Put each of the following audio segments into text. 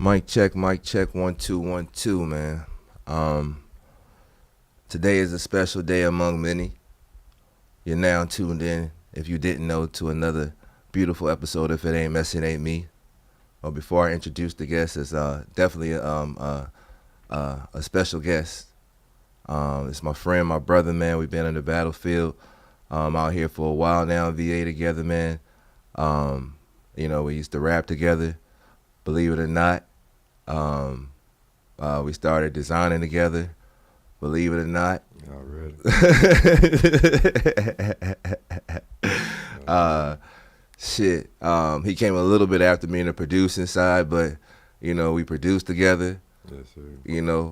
Mic check, 1 2 1 2, man. Today is a special day among many. You're now tuned in, if you didn't know, to another beautiful episode. If it ain't messy, it ain't me. Well, before I introduce the guest, it's definitely a special guest. It's my friend, my brother, man. We've been on the battlefield out here for a while now, VA together, man. We used to rap together, believe it or not. We started designing together, believe it or not. Already. He came a little bit after me in the producing side, but we produced together. Yes, sir.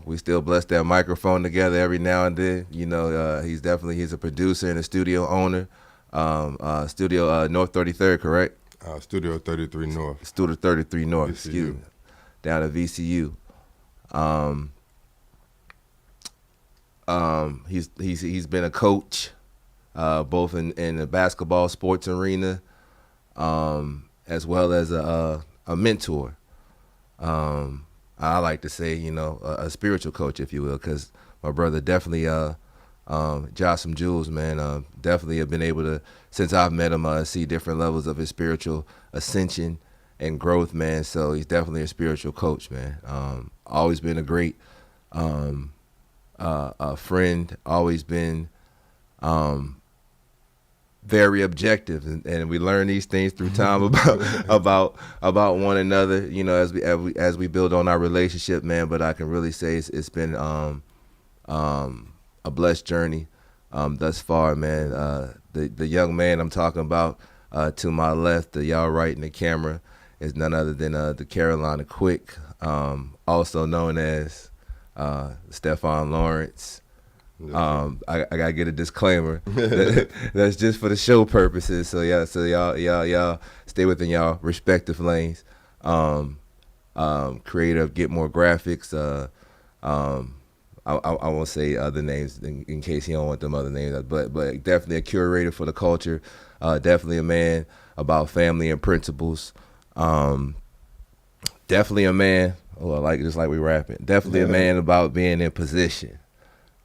We still bless that microphone together every now and then. He's a producer and a studio owner. Studio North 33rd, correct? Studio 33 North. Studio 33 North, VCU. excuse me. Down at VCU. He's been a coach, both in the basketball sports arena, as well as a mentor. I like to say, a spiritual coach, if you will, because my brother definitely dropped some jewels, man. Definitely have been able to, since I've met him, see different levels of his spiritual ascension and growth, man. So he's definitely a spiritual coach, man. Always been a great friend. Always been very objective, and we learn these things through time about one another. As we build on our relationship, man. But I can really say it's been a blessed journey thus far, man. The young man I'm talking about to my left, y'all right in the camera, is none other than the Carolina Quick, also known as Stephon Lawrence. I gotta get a disclaimer. That's just for the show purposes. So y'all stay within y'all respective lanes. Creator of GITMOR graphics. I won't say other names in case you don't want them other names, but definitely a curator for the culture. Definitely a man about family and principles. Definitely a man. Just like we rapping. Definitely a man about being in position.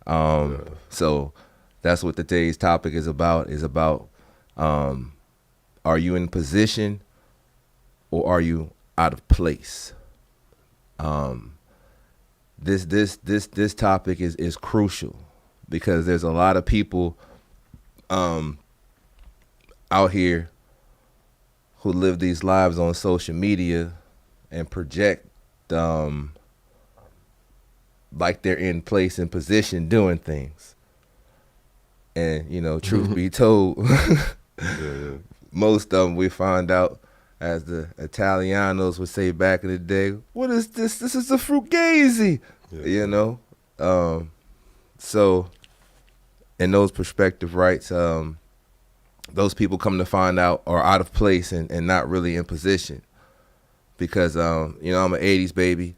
So that's what today's topic is about. Are you in position or are you out of place? This topic is crucial because there's a lot of people out here who live these lives on social media and project like they're in place and position doing things. And, truth be told, most of them we find out, as the Italianos would say back in the day, what is this? This is a frugazi, So in those perspective rights, those people come to find out are out of place and not really in position. Because, I'm an 80s baby.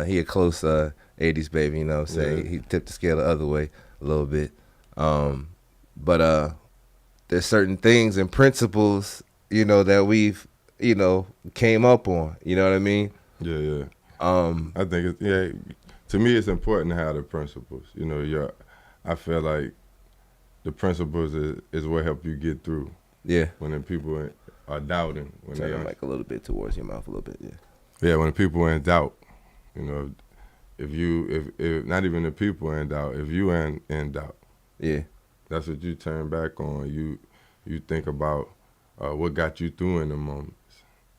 He a close 80s baby, you know what I'm saying? Yeah. He tipped the scale the other way a little bit. But there's certain things and principles, that we've, came up on. You know what I mean? Yeah. I think, to me it's important to have the principles. I feel like the principles is what help you get through. Yeah. When the people are doubting. When turn the mic a little bit towards your mouth a little bit, yeah. Yeah, when the people are in doubt, if not even the people are in doubt, if you are in doubt, yeah, that's what you turn back on. You think about what got you through in the moments.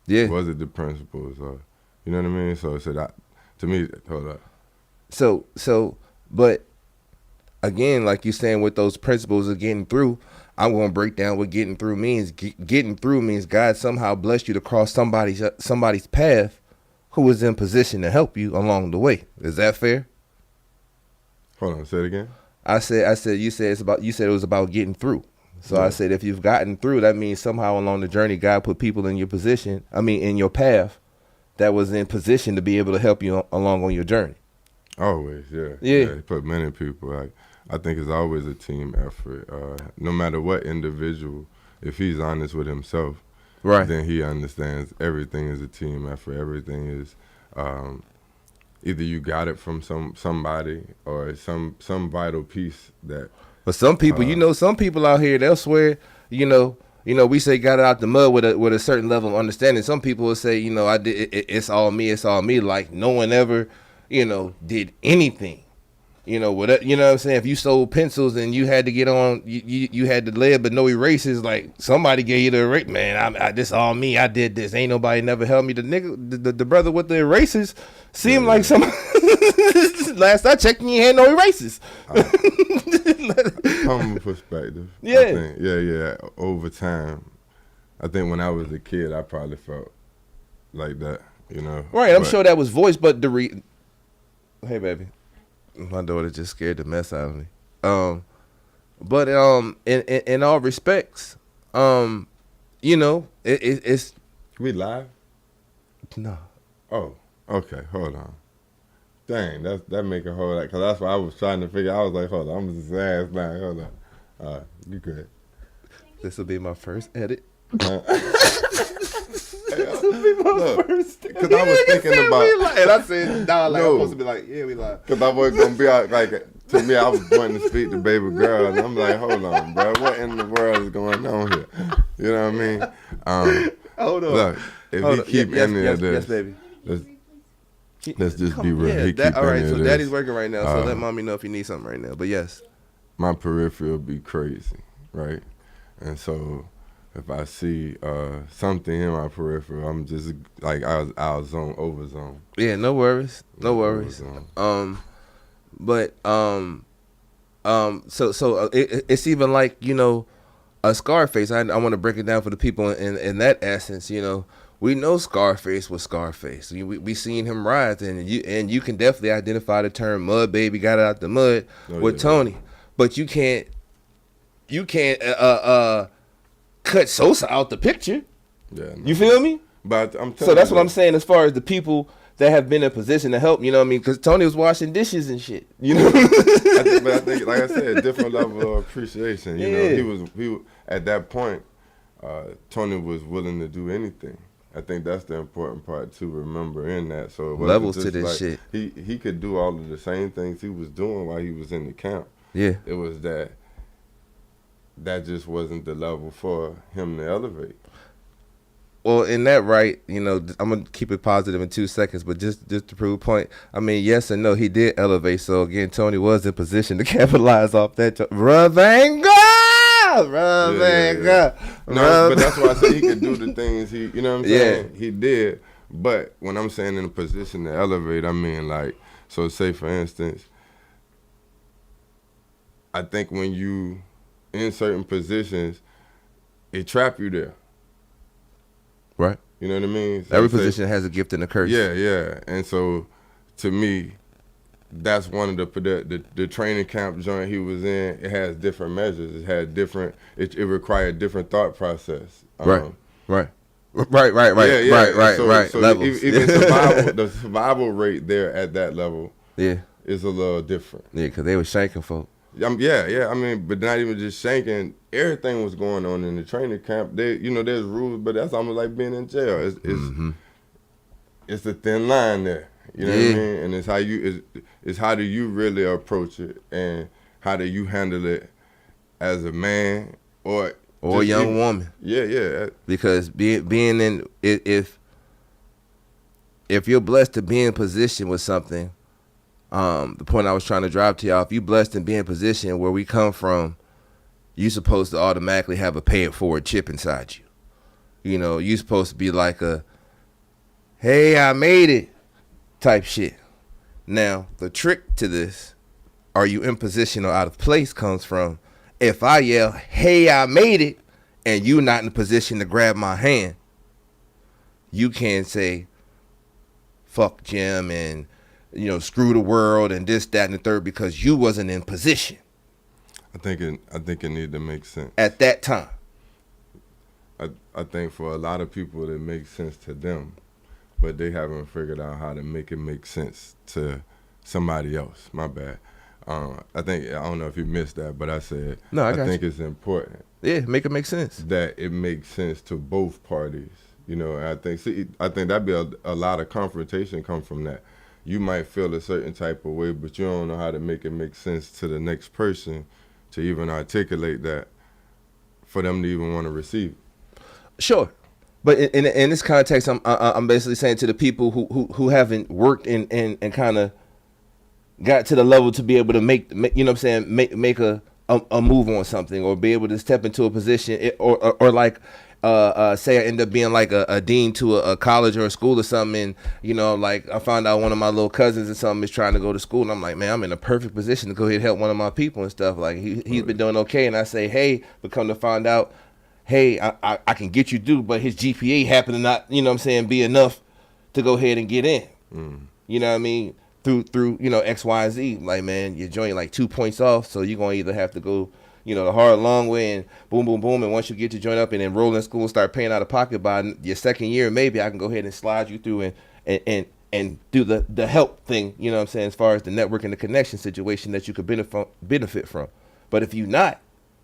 Yeah, was it the principles? You know what I mean? So that to me, hold up. So, but again, like you're saying, with those principles of getting through, I'm going to break down what getting through means. Getting through means God somehow blessed you to cross somebody's path who was in position to help you along the way. Is that fair? Hold on, say it again. I said you said it was about getting through. So yeah. I said if you've gotten through, that means somehow along the journey God put people in your in your path that was in position to be able to help you along on your journey. Always, yeah. Yeah. He put many people. I think it's always a team effort. No matter what individual, if he's honest with himself, right, then he understands everything is a team effort. Everything is Either you got it from somebody or some vital piece that. But some people, some people out here, they'll swear, we say got it out the mud with a certain level of understanding. Some people will say, I did it's all me, like no one ever, did anything. What I'm saying? If you sold pencils and you had to get on, you had the lead but no erasers, like somebody gave you the erase. Man, this all me. I did this. Ain't nobody never helped me. The nigga, the brother with the erasers seemed like some. Last I checked, he had no erasers. From a perspective, yeah, I think, yeah. Over time, I think when I was a kid, I probably felt like that. Right. I'm sure that was voiced, but hey, baby. My daughter just scared the mess out of me. But in all respects, it's we live. No. Oh, okay. Hold on. Dang, that make a whole lot. Cause that's what I was trying to figure. I was like, hold on, I'm just ass now. Hold on. All right, you good. This will be my first edit. This will be my first. Cause I was thinking about, and I said, nah, like I'm supposed to be like, yeah, we live. Cause I wasn't gonna be out like. To me, I was wanting to speak to baby girl, and I'm like, hold on, bro, what in the world is going on here? You know what I mean? Hold on. Look, if you keep any of this, yes, baby. Let's just be real. All right, so daddy's working right now, so let mommy know if you need something right now. But yes. My peripheral be crazy, right? And so if I see something in my peripheral, I'm just like I'll overzone. Yeah, no worries. It's even like, a Scarface. I want to break it down for the people in that essence, We know Scarface was Scarface. We seen him rise, and you can definitely identify the term "mud baby" got it out the mud with Tony, but you can't cut Sosa out the picture. Yeah, no. You feel me? But I'm so that's what I'm saying as far as the people that have been in position to help. You know what I mean? Because Tony was washing dishes and shit. But I think, like I said, a different level of appreciation. You know, he was at that point. Tony was willing to do anything. I think that's the important part to remember in that. So it levels to this shit. He could do all of the same things he was doing while he was in the camp. Yeah. It was that just wasn't the level for him to elevate. Well, in that right, I'm going to keep it positive in 2 seconds, but just to prove a point, I mean, yes and no, he did elevate. So, again, Tony was in position to capitalize off that. Ravanga! No, but that's why I said he could do the things you know what I'm saying? Yeah. He did. But when I'm saying in a position to elevate, I mean, like, so say, for instance, I think when you in certain positions, it trap you there. Right. You know what I mean? So every position has a gift and a curse. Yeah. And so, to me, that's one of the training camp joint he was in. It has different measures. It had different. It required different thought process. Right. Yeah. Right. So levels. Even the survival rate there at that level. Yeah. Is a little different. Yeah, because they were shanking folk. Yeah. I mean, but not even just shanking. Everything was going on in the training camp. There's rules, but that's almost like being in jail. It's a thin line there. You know what I mean? And it's how do you really approach it, and how do you handle it as a man or a young woman? Yeah. Because being in if you're blessed to be in position with something, the point I was trying to drive to y'all, if you're blessed to be in position where we come from, you're supposed to automatically have a pay it forward chip inside you. You're supposed to be like a, hey, I made it type shit. Now, the trick to this, are you in position or out of place, comes from, if I yell, hey, I made it, and you not in a position to grab my hand, you can't say, fuck Jim and, screw the world and this, that, and the third, because you wasn't in position. I think it need to make sense. At that time. I think for a lot of people it makes sense to them, but they haven't figured out how to make it make sense to somebody else. My bad. I don't know if you missed that, but I said I think it's important. Yeah, make it make sense. That it makes sense to both parties. You know, and I think that'd be a lot of confrontation come from that. You might feel a certain type of way, but you don't know how to make it make sense to the next person to even articulate that for them to even want to receive it. Sure. But in this context, I'm basically saying to the people who haven't worked and kind of got to the level to be able to make you know what I'm saying, make a move on something, or be able to step into a position, or like say I end up being like a dean to a college or a school or something, and you know, like I found out one of my little cousins or something is trying to go to school, and I'm like, man, I'm in a perfect position to go ahead and help one of my people and stuff. Like he's been doing okay, and I say, hey, but come to find out, hey, I can get you through, but his GPA happened to not, you know what I'm saying, be enough to go ahead and get in. You know what I mean? Through you know, X, Y, and Z. Like, man, you're joining like 2 points off, so you're gonna either have to go, you know, the hard long way and boom, boom, boom, and once you get to join up and enroll in school and start paying out of pocket by your second year, maybe I can go ahead and slide you through and do the help thing, you know what I'm saying, as far as the network and the connection situation that you could benefit from. But if you not,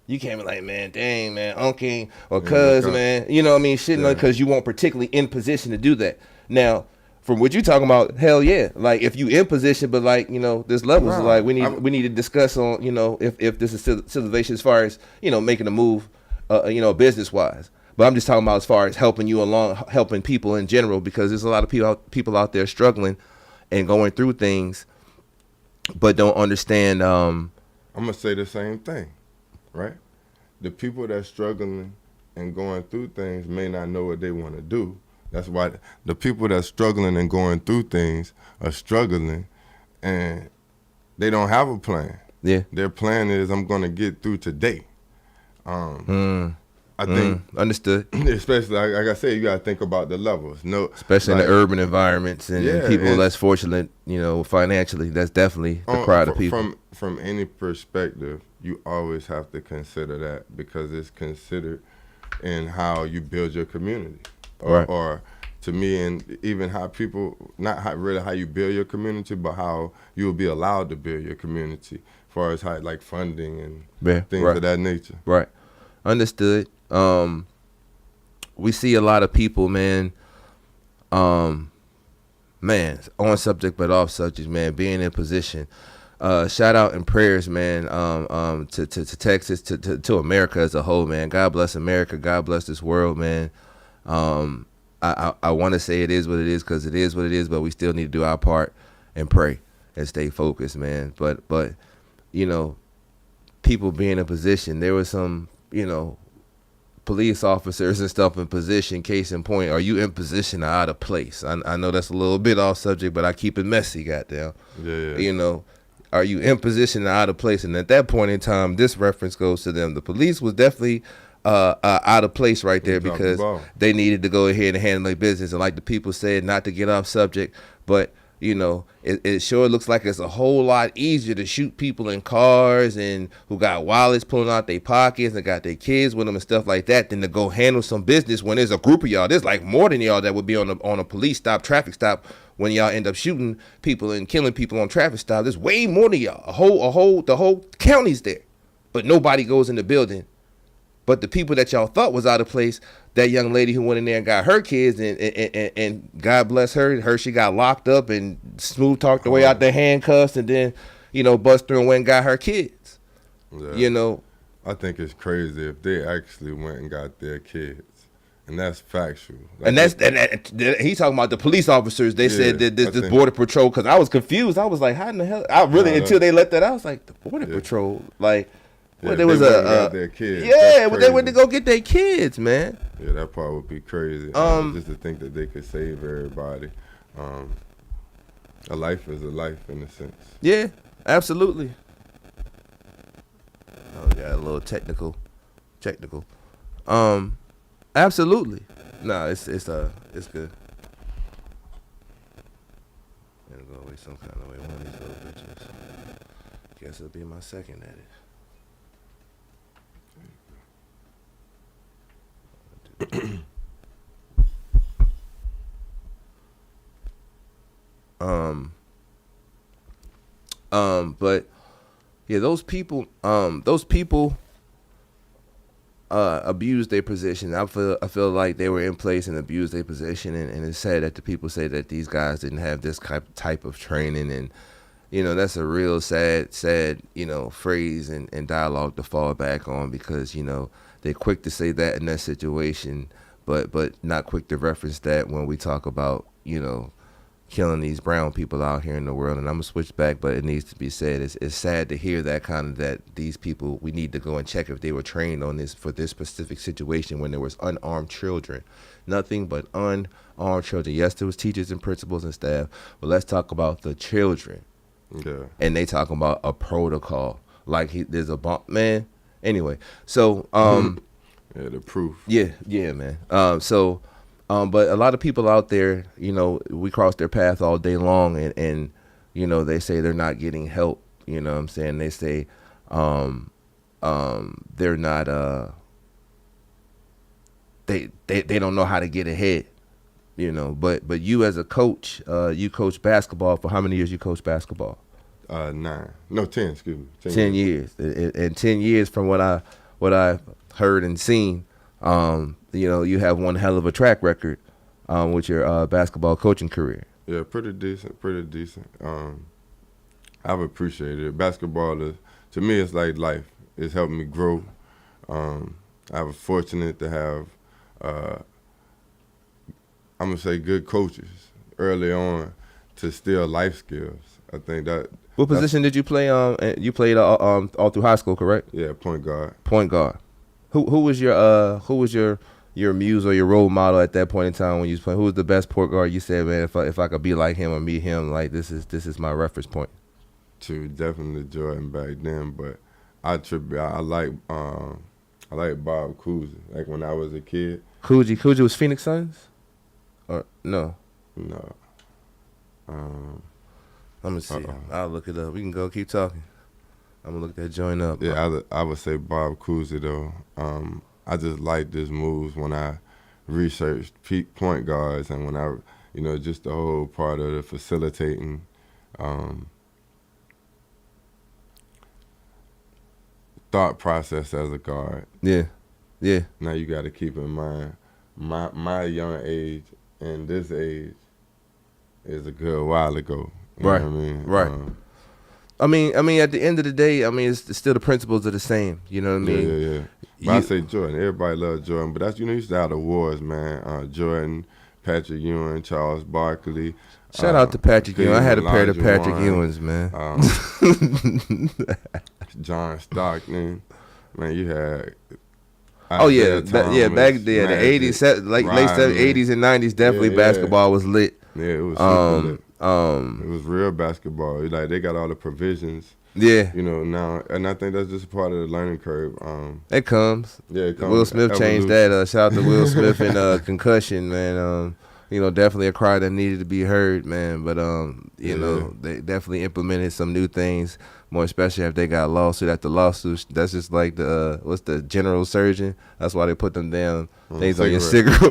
you can't be like, man, dang, man, uncle or cuz, man, you know what I mean, shitting because you weren't particularly in position to do that. Now, from what you talking about, hell yeah, like if you in position, but like, you know, there's levels. Wow. Like we need to discuss on, you know, if this is civilization as far as, you know, making a move, you know, business wise. But I'm just talking about as far as helping you along, helping people in general, because there's a lot of people out there struggling and going through things, but don't understand. I'm gonna say the same thing, right? The people that's struggling and going through things may not know what they want to do. That's why the people that's struggling and going through things are struggling, and they don't have a plan. Yeah, their plan is, I'm going to get through today. I think understood. Especially like I said, you got to think about the levels. No, especially like, in the urban environments and people less fortunate, you know, financially. That's definitely the crowd of people. From any perspective, you always have to consider that, because it's considered in how you build your community. Or to me, and even how people, really how you build your community, but how you will be allowed to build your community, as far as how, like, funding and things of that nature. Right. Understood. We see a lot of people, man, on subject but off subject, man, being in position. Shout out and prayers, man, to Texas, to America as a whole, man. God bless America. God bless this world, man. I want to say it is what it is, because it is what it is, but we still need to do our part and pray and stay focused, man. But you know, people being in position, there was some, you know, police officers and stuff in position. Case in point, are you in position or out of place? I know that's a little bit off subject, but I keep it messy, goddamn. Yeah. You know, are you in position or out of place? And at that point in time, this reference goes to them. The police was definitely out of place right there, because they needed to go ahead and handle their business. And like the people said, not to get off subject, but you know, it sure looks like it's a whole lot easier to shoot people in cars and who got wallets pulling out their pockets and got their kids with them and stuff like that, than to go handle some business when there's a group of y'all. There's like more than y'all that would be on a police stop, traffic stop, when y'all end up shooting people and killing people on traffic stop. There's way more than y'all. The whole county's there, but nobody goes in the building. But the people that y'all thought was out of place, that young lady who went in there and got her kids, and God bless her, she got locked up and smooth talked her way out the handcuffs, and then, you know, bust through and went and got her kids. Yeah. You know, I think it's crazy if they actually went and got their kids, and that's factual. Like, and he's talking about the police officers. They said that this border patrol, because I was confused. I was like, how in the hell? Until they let that out, I was like, the border patrol, like. Well, there was their kids. Yeah, but they went to go get their kids, man. Yeah, that part would be crazy. Just to think that they could save everybody. A life is a life, in a sense. Yeah, absolutely. Oh, we got a little technical. Absolutely. No, it's good. It'll go away some kind of way. One of these little bitches. Guess it'll be my second at it. But yeah, those people abused their position. I feel like they were in place and abused their position, and it's sad that the people say that these guys didn't have this type of training, and that's a real sad phrase and dialogue to fall back on, because they're quick to say that in that situation, but not quick to reference that when we talk about killing these brown people out here in the world. And I'm gonna switch back, but it needs to be said. It's sad to hear that these people, we need to go and check if they were trained on this for this specific situation when there was unarmed children, nothing but unarmed children. Yes, there was teachers and principals and staff, but let's talk about the children. Yeah. And they talking about a protocol like there's a bomb, man. Anyway, so yeah, the proof. Yeah, man. But a lot of people out there, we cross their path all day long, and they say they're not getting help. You know what I'm saying? They say they're not they don't know how to get ahead. But you as a coach, you coach basketball. For how many years you coach basketball? 9. No, 10, excuse me. 10 years. And 10 years from what I heard and seen, you have one hell of a track record with your basketball coaching career. Yeah, pretty decent. I've appreciated it. Basketball is, to me, it's like life. It's helped me grow. I was fortunate to have, I'm going to say, good coaches early on to steal life skills. I think that. What position did you play? You played all through high school, correct? Yeah, point guard. Point guard. Who was your muse or your role model at that point in time when you was playing? Who was the best point guard? You said, man, if I could be like him or meet him, like this is my reference point. To definitely Jordan back then, but I like Bob Cousy. Like when I was a kid. Cousy was Phoenix Suns, or no? No. Let me see. I'll look it up. We can go keep talking. I'm gonna look that joint up. Yeah, I would say Bob Cousy though. I just like his moves when I researched peak point guards, and when I, just the whole part of the facilitating, thought process as a guard. Yeah. Now you got to keep in mind, my young age and this age is a good while ago. You right. know what I mean? Right. I mean, at the end of the day, it's still the principles are the same. You know what I mean? Yeah. But I say Jordan. Everybody loves Jordan, but that's you used to have the awards, man. Jordan, Patrick Ewing, Charles Barkley. Shout out to Patrick Ewing. I had a pair of Patrick Ewings, man. John Stockton, man. You had. Back then, the 80s, late 80s and 90s, definitely basketball was lit. Yeah, it was super lit. It was real basketball. Like they got all the provisions. Yeah. Now, and I think that's just a part of the learning curve. It comes. Yeah, it comes. Will Smith changed that. Shout out to Will Smith and Concussion, man. Definitely a cry that needed to be heard, man. But they definitely implemented some new things, more especially if they got a lawsuit after lawsuit. That's just like what's the general surgeon? That's why they put them down things on your cigarette,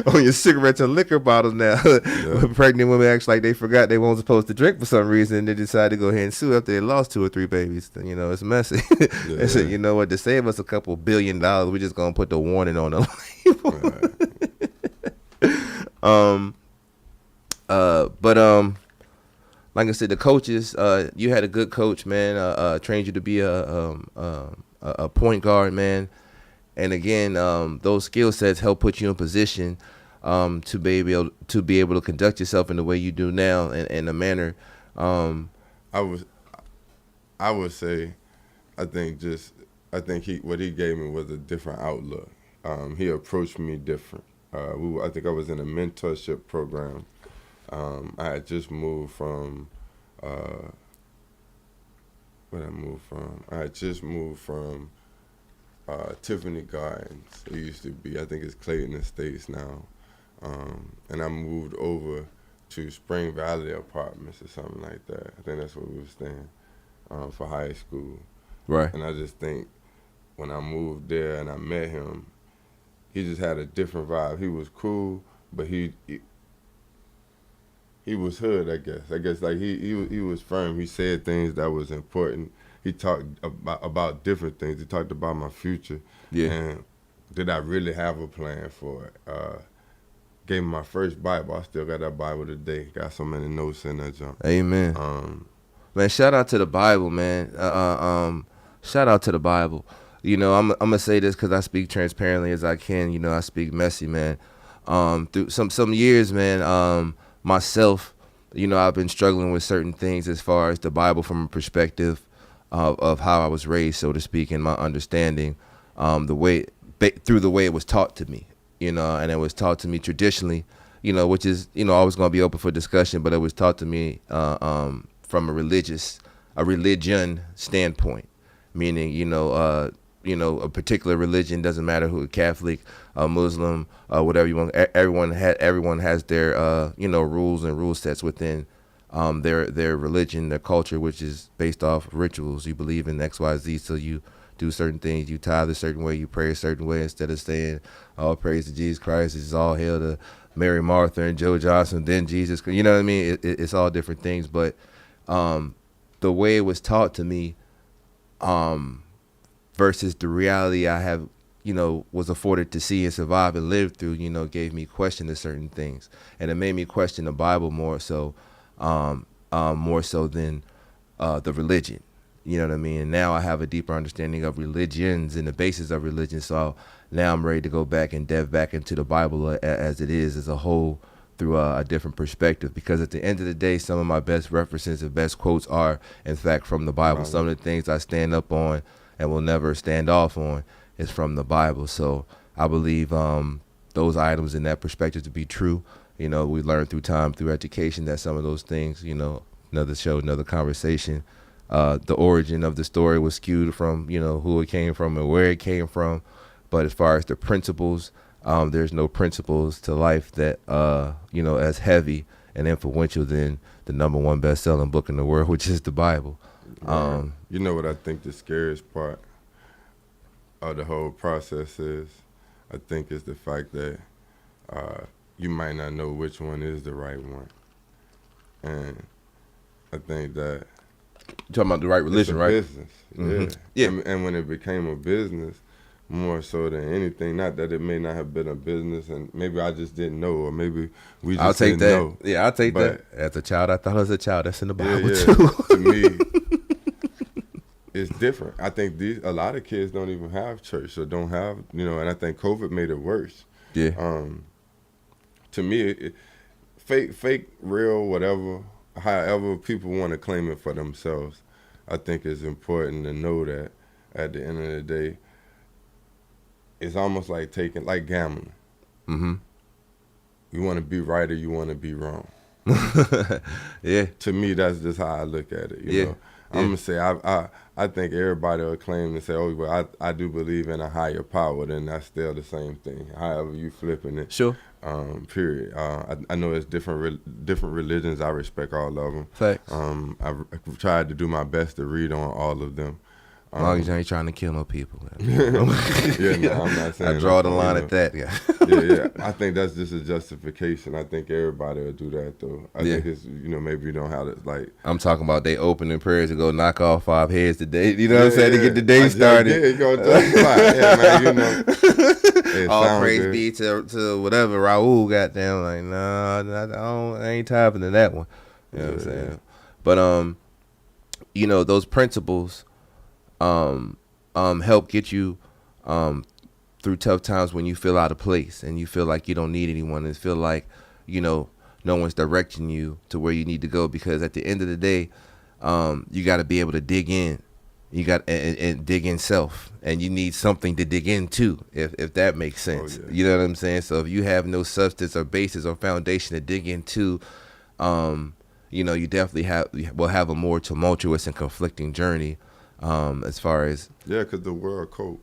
on your cigarettes and liquor bottles now. Yeah. Pregnant women act like they forgot they weren't supposed to drink for some reason. They decided to go ahead and sue after they lost 2 or 3 babies. It's messy. Yeah. They said, you know what? To save us a couple $1 billion, we're just gonna put the warning on the label. Right. Like I said, the coaches, you had a good coach, man. Trained you to be a point guard, man. And again, those skill sets help put you in position to be able to conduct yourself in the way you do now, in a manner. I would say, what he gave me was a different outlook. He approached me different. I think I was in a mentorship program. I had just moved from Tiffany Gardens. It used to be, I think it's Clayton Estates now. And I moved over to Spring Valley Apartments or something like that. I think that's where we were staying for high school. Right. And I just think when I moved there and I met him, he just had a different vibe. He was cool, but he was hood, I guess. Like he was firm. He said things that was important. he talked about different things. He talked about my future. Yeah. And did I really have a plan for it? Gave me my first Bible. I still got that Bible today. Got so many notes in that junk. Amen. Man, shout out to the Bible, man. Shout out to the Bible. You know, I'm gonna say this because I speak transparently as I can. You know, I speak messy, man. Through some years, man. Myself, you know, I've been struggling with certain things as far as the Bible from a perspective of how I was raised, so to speak, and my understanding, through the way it was taught to me. You know, and it was taught to me traditionally, you know, which is, you know, always going to be open for discussion, but it was taught to me from a religion standpoint, meaning, you know, a particular religion, doesn't matter who, Catholic, Muslim, whatever you want. Everyone has their, you know, rules and rule sets within their religion, their culture, which is based off rituals. You believe in X, Y, Z, so you do certain things. You tithe a certain way, you pray a certain way, instead of saying all praise to Jesus Christ, it's all hail to Mary, Martha, and Joe Johnson, then Jesus. You know what I mean? It's all different things, but the way it was taught to me versus the reality I have, you know, was afforded to see and survive and live through, you know, gave me question to certain things, and it made me question the Bible more so than the religion. You know what I mean? And now I have a deeper understanding of religions and the basis of religion. So now I'm ready to go back and delve back into the Bible as it is, as a whole, through a different perspective. Because at the end of the day, some of my best references and best quotes are, in fact, from the Bible. Some of the things I stand up on and will never stand off on is from the Bible. So I believe those items in that perspective to be true. You know, we learn through time, through education, that some of those things, you know, another show, another conversation, the origin of the story was skewed from, you know, who it came from and where it came from. But as far as the principles, there's no principles to life that, you know, as heavy and influential than the #1 best-selling book in the world, which is the Bible. You know what I think the scariest part of the whole process is? I think it's the fact that you might not know which one is the right one. And I think that You're talking about the right religion, right? Business, Mm-hmm. Yeah. And when it became a business, more so than anything, not that it may not have been a business, and maybe I just didn't know, or maybe we just I'll take didn't that. know. Yeah, I'll take But that. As a child, I thought as a child, that's in the Bible yeah, too. to me, it's different. I think a lot of kids don't even have church, or don't have, you know, and I think COVID made it worse. Yeah. To me, fake, real, whatever, however people want to claim it for themselves, I think it's important to know that at the end of the day, it's almost like gambling. Mm-hmm. You want to be right or you want to be wrong. Yeah. To me, that's just how I look at it. You know, I'm gonna say I think everybody will claim to say, oh, well, I do believe in a higher power. Then that's still the same thing. However you flipping it. Sure. Period. I know it's different religions. I respect all of them. Facts. I've tried to do my best to read on all of them. As long as you ain't trying to kill no people. Yeah, no, I'm not saying. I draw the line at that. Yeah. Yeah. I think that's just a justification. I think everybody will do that though. I think it's, you know, maybe you don't have to like. I'm talking about they opening prayers to go knock off 5 heads today. You know what I'm saying? To get the day started. Yeah, you gonna justify. Yeah, man. You know. All praise be to whatever Raul got down. Like, nah, I ain't tapping to that one. You know what I'm saying? But you know, those principles help get you through tough times when you feel out of place and you feel like you don't need anyone and feel like, you know, no one's directing you to where you need to go, because at the end of the day, you got to be able to dig in. You got and dig in self, and you need something to dig into, if that makes sense. You know what I'm saying? So if you have no substance or basis or foundation to dig into, you know, you definitely will have a more tumultuous and conflicting journey. As far as because the world cold.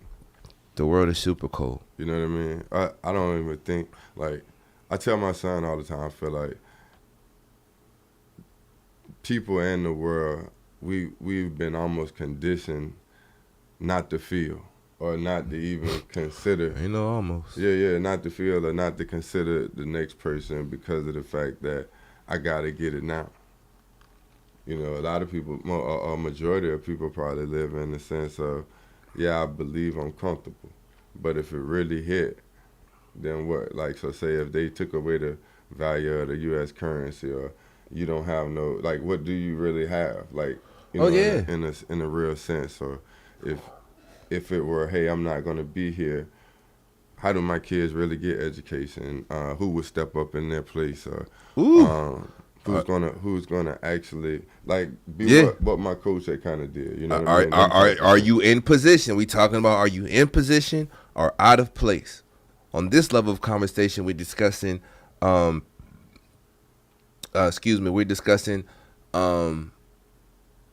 The world is super cold. You know what I mean? I don't even think, like, I tell my son all the time, I feel like people in the world, we've been almost conditioned not to feel or not to even consider. You know, almost. Yeah, not to feel or not to consider the next person because of the fact that I gotta get it now. You know, a lot of people, a majority of people probably live in the sense of, yeah, I believe I'm comfortable. But if it really hit, then what? Like, so say if they took away the value of the U.S. currency, or you don't have no, like, what do you really have? Like, you Oh know, yeah. in a real sense. Or if it were, hey, I'm not gonna be here, how do my kids really get education? Who would step up in their place? Or Ooh. Uh, who's gonna actually like be yeah. what my coach had kind of did? You know what I Are, mean? are Them are type of are things. you in position? We talking about are you in position or out of place? On this level of conversation, we're discussing. Um, excuse me. We're discussing. Um,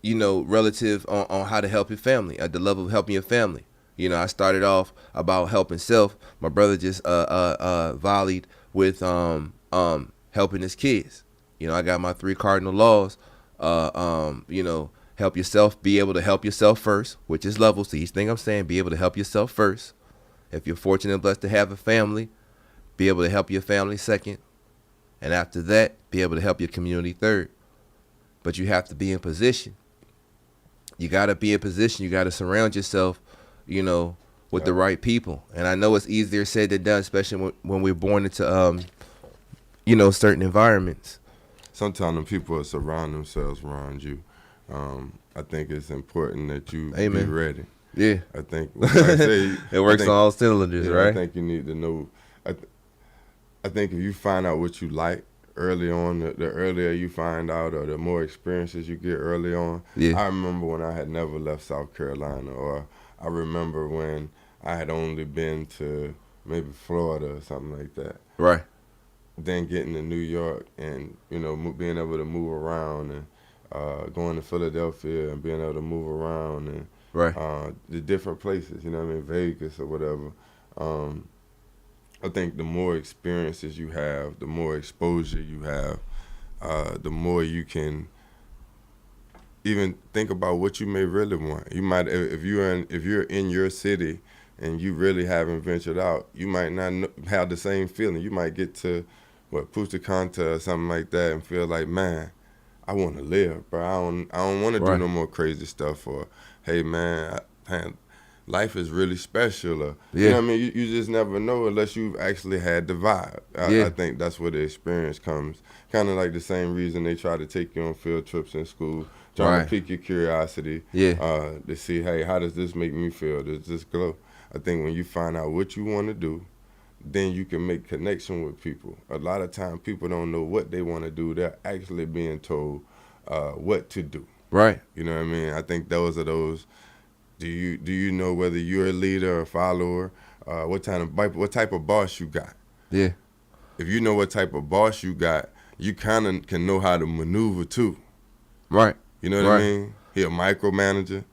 relative on how to help your family at the level of helping your family. I started off about helping self. My brother just volleyed with helping his kids. I got my 3 cardinal laws. Help yourself, be able to help yourself first, which is levels to each thing I'm saying. Be able to help yourself first. If you're fortunate and blessed to have a family, be able to help your family second. And after that, be able to help your community third. But you have to be in position. You got to be in position. You got to surround yourself, with the Yep. right people. And I know it's easier said than done, especially when we're born into, certain environments. Sometimes the people that surround themselves around you. I think it's important that you be Amen. ready. Yeah. I think, like I say, It works I on think, all cylinders, yeah, I right? think you need to know. I, th- I think if you find out what you like early on, the earlier you find out, or the more experiences you get early on. Yeah. I remember when I had never left South Carolina, or I remember when I had only been to maybe Florida or something like that. Right. Then getting to New York and being able to move around, and going to Philadelphia and being able to move around, and Right. the different places, Vegas or whatever. Um, I think the more experiences you have, the more exposure you have, the more you can even think about what you may really want. You might, if you're in your city and you really haven't ventured out, you might not have the same feeling. You might get to Punta Cana or something like that and feel like, man, I want to live, bro. I don't want to do Right. no more crazy stuff. Or, hey, man, life is really special. Or, Yeah. what I mean? You just never know unless you've actually had the vibe. Yeah. I think that's where the experience comes. Kind of like the same reason they try to take you on field trips in school, trying Right. to pique your curiosity. Yeah. To see, hey, how does this make me feel? Does this glow? I think when you find out what you want to do, then you can make connection with people. A lot of times people don't know what they want to do. They're actually being told what to do. Right. You know what I mean? I think those are those. Do you know whether you're a leader or a follower? What type of boss you got? Yeah. If you know what type of boss you got, you kind of can know how to maneuver too. Right. You know what I Right. mean? He a micromanager.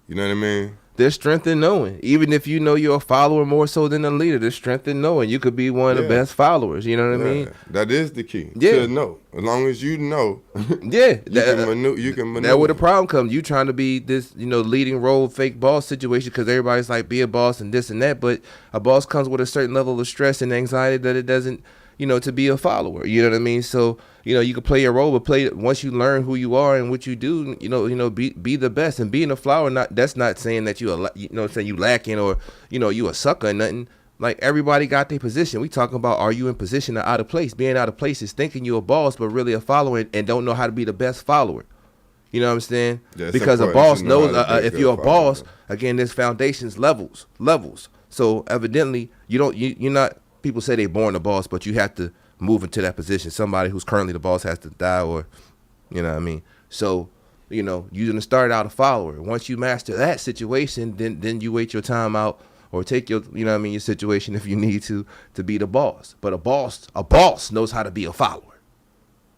You know what I mean? There's strength in knowing. Even if you know you're a follower more so than a leader, there's strength in knowing. You could be one of the Yeah. best followers. You know what I Yeah, mean? that is the key. Yeah. To know. As long as you know, Yeah. you can maneuver. That's where the problem comes. You trying to be this, leading role, fake boss situation because everybody's like, be a boss and this and that. But a boss comes with a certain level of stress and anxiety that it doesn't, to be a follower. You know what I mean? So, you can play your role, but once you learn who you are and what you do, be the best. And being a follower, that's not saying that saying you lacking or, you a sucker or nothing. Like everybody got their position. We talking about are you in position or out of place? Being out of place is thinking you're a boss, but really a follower and don't know how to be the best follower. You know what I'm saying? Yeah, it's Because a important boss to know knows how to be a if good you're a boss, follower. again, there's foundations, levels. So evidently, you're not. People say they're born a boss, but you have to move into that position. Somebody who's currently the boss has to die, or you know what I mean. So you're gonna start out a follower. Once you master that situation, then you wait your time out or take your your situation if you need to be the boss. But a boss knows how to be a follower.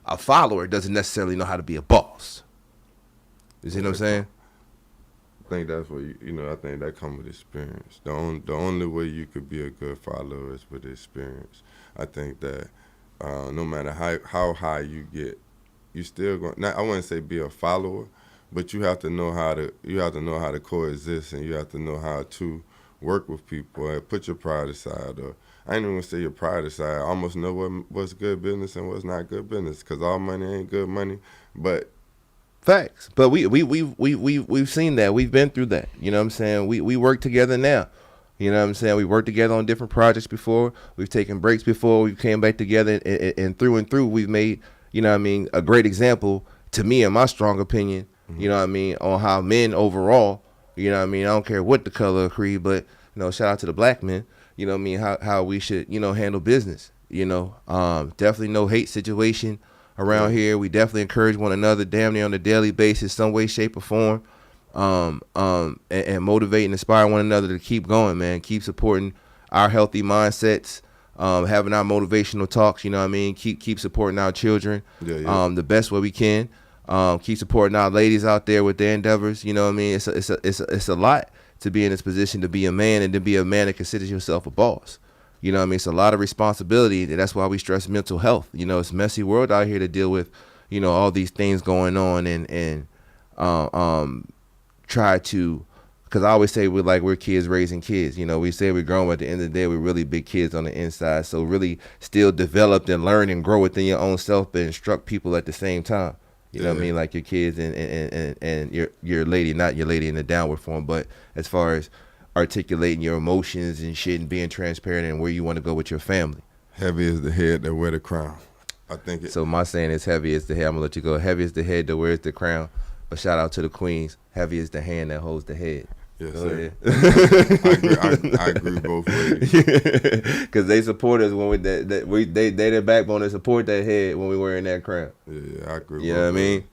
A follower doesn't necessarily know how to be a boss. You see what I'm saying? I think that's what I think that comes with experience. The only way you could be a good follower is with experience. I think that no matter how high you get, you still going. I wouldn't say be a follower, but you have to know how to coexist, and you have to know how to work with people and put your pride aside. Or I ain't even gonna say your pride aside. Almost know what's good business and what's not good business, because all money ain't good money, but Facts. But we've seen that. We've been through that. You know what I'm saying? We work together now. You know what I'm saying? We worked together on different projects before. We've taken breaks before. We came back together, and through, we've made, you know what I mean, a great example to me, in my strong opinion, you know what I mean, on how men overall, you know what I mean, I don't care what the color or creed, but, you know, shout out to the black men, you know what I mean, how we should, you know, handle business, you know. Definitely no hate situation around here. We definitely encourage one another damn near on a daily basis, some way, shape, or form. And motivate and inspire one another to keep going, man. Keep supporting our healthy mindsets, having our motivational talks, you know what I mean? Keep supporting our children the best way we can. Keep supporting our ladies out there with their endeavors, you know what I mean? It's a lot to be in this position, to be a man, and to be a man that considers yourself a boss. You know what I mean? It's a lot of responsibility. That's why we stress mental health. You know, it's a messy world out here to deal with, you know, all these things going on, and try to, because I always say we're kids raising kids. You know, we say we're grown, but at the end of the day, we're really big kids on the inside. So really still develop and learn and grow within your own self, but instruct people at the same time. You know what I mean? Like your kids and your lady, not your lady in the downward form, but as far as articulating your emotions and shit and being transparent and where you want to go with your family. Heavy is the head that wear the crown. I think it. So my saying is heavy is the head. I'm going to let you go. Heavy is the head that wears the crown. But shout out to the queens. Heavy is the hand that holds the head. Yes, go sir. I agree both ways. Because they support us when they their backbone to support that head when we wearing that crown. Yeah, I agree. You know what I mean?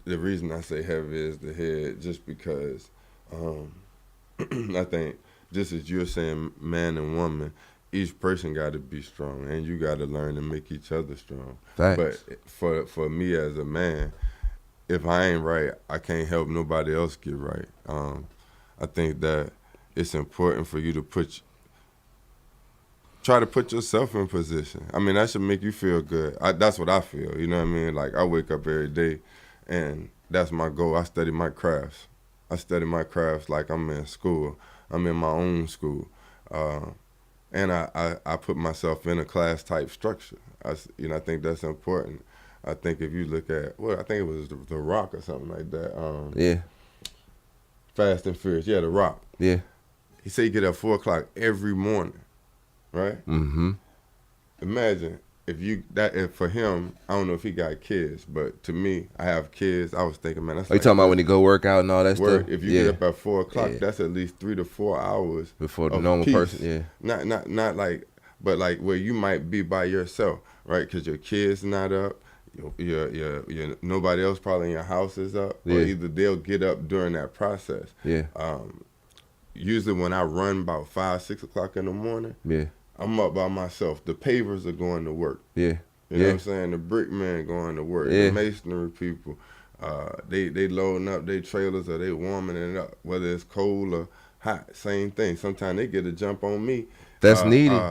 The reason I say heavy is the head, just because I think, just as you're saying, man and woman, each person got to be strong, and you got to learn to make each other strong. Facts. But for me as a man, if I ain't right, I can't help nobody else get right. I think that it's important for you to try to put yourself in position. I mean, that should make you feel good. That's what I feel, you know what I mean? Like, I wake up every day, and that's my goal. I study my crafts. Like I'm in school. I'm in my own school. And I put myself in a class-type structure. I think that's important. I think if you look at, I think it was The Rock or something like that. Yeah. Fast and Furious. Yeah, The Rock. Yeah. He said he get up 4 o'clock every morning, right? Mm-hmm. Imagine if for him, I don't know if he got kids, but to me, I have kids. I was thinking, man, that's Are you talking about when you go work out and all that stuff? If you get up at 4 o'clock, that's at least 3 to 4 hours before the normal person. Yeah. Not like, but like where you might be by yourself, right? Because your kid's not up. Your nobody else probably in your house is up, or either they'll get up during that process. Yeah. Usually when I run about 5, 6 o'clock in the morning, I'm up by myself. The pavers are going to work. Yeah. You know what I'm saying? The brickmen going to work. The masonry people, they loading up their trailers or they warming it up, whether it's cold or hot. Same thing. Sometimes they get a jump on me. That's needed.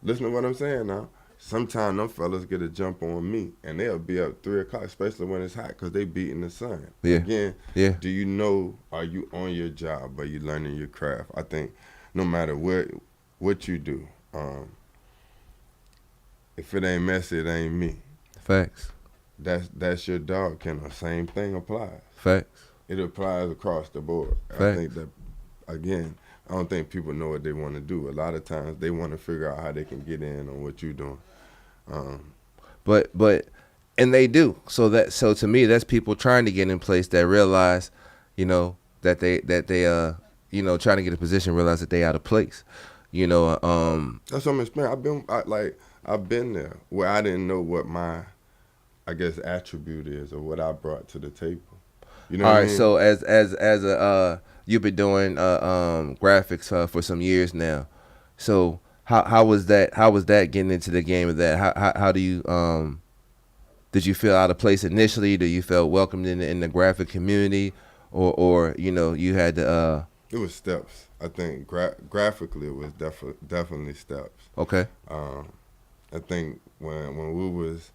Listen to what I'm saying now. Sometimes them fellas get a jump on me, and they'll be up 3 o'clock, especially when it's hot, because they beating the sun. Yeah. Again, do you know, are you on your job? Are you learning your craft? I think no matter what you do, if it ain't messy, it ain't me. Facts. That's your dog kennel. Same thing applies. Facts. It applies across the board. Facts. I think that, again, I don't think people know what they want to do. A lot of times they want to figure out how they can get in on what you're doing. But and they do. So to me, that's people trying to get in place that realize, you know, that they you know, trying to get a position, realize that they out of place. You know, that's what I'm explaining. I've been there where I didn't know what my, I guess, attribute is or what I brought to the table. You know. All right. I mean? So as a you've been doing graphics for some years now. So how was that? How was that getting into the game of that? How do you did you feel out of place initially? Do you feel welcomed in the graphic community, or you know you had to? It was steps. I think graphically it was definitely steps. Okay. I think when we was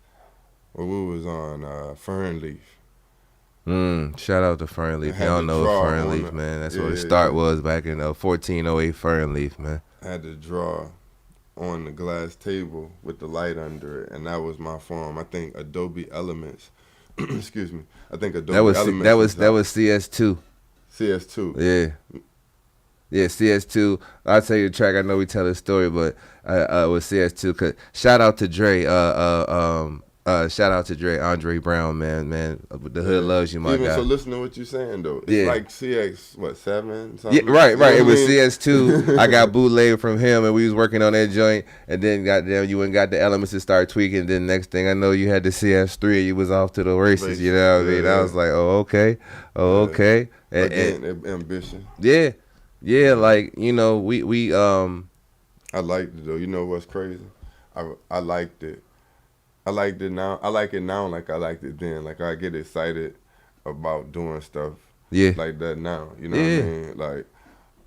on Fern Leaf. Shout out to Fern Leaf. Y'all know Fern Leaf, man. That's where the start was back in 1408 Fern Leaf, man. I had to draw on the glass table with the light under it, and that was my form. I think Adobe Elements excuse me. I think Adobe That was Elements CS2. CS2. Yeah. Yeah, CS2. I'll tell you the track. I know we tell this story, but with CS2. Cause shout out to Dre. Shout out to Dre, Andre Brown, man. The hood loves you, my Even guy. so, listen to what you're saying though. It's like CX 7 something. Yeah, right. It was I mean? CS2. I got bootleg from him, and we was working on that joint. And then goddamn, you went and got the elements to start tweaking. And then next thing I know, you had the CS3. You was off to the races. You know what I mean? I was like, oh okay. And ambition. Yeah, like, you know, we I liked it though. You know what's crazy? I liked it. I liked it now. I like it now like I liked it then. Like I get excited about doing stuff like that now. You know what I mean? Like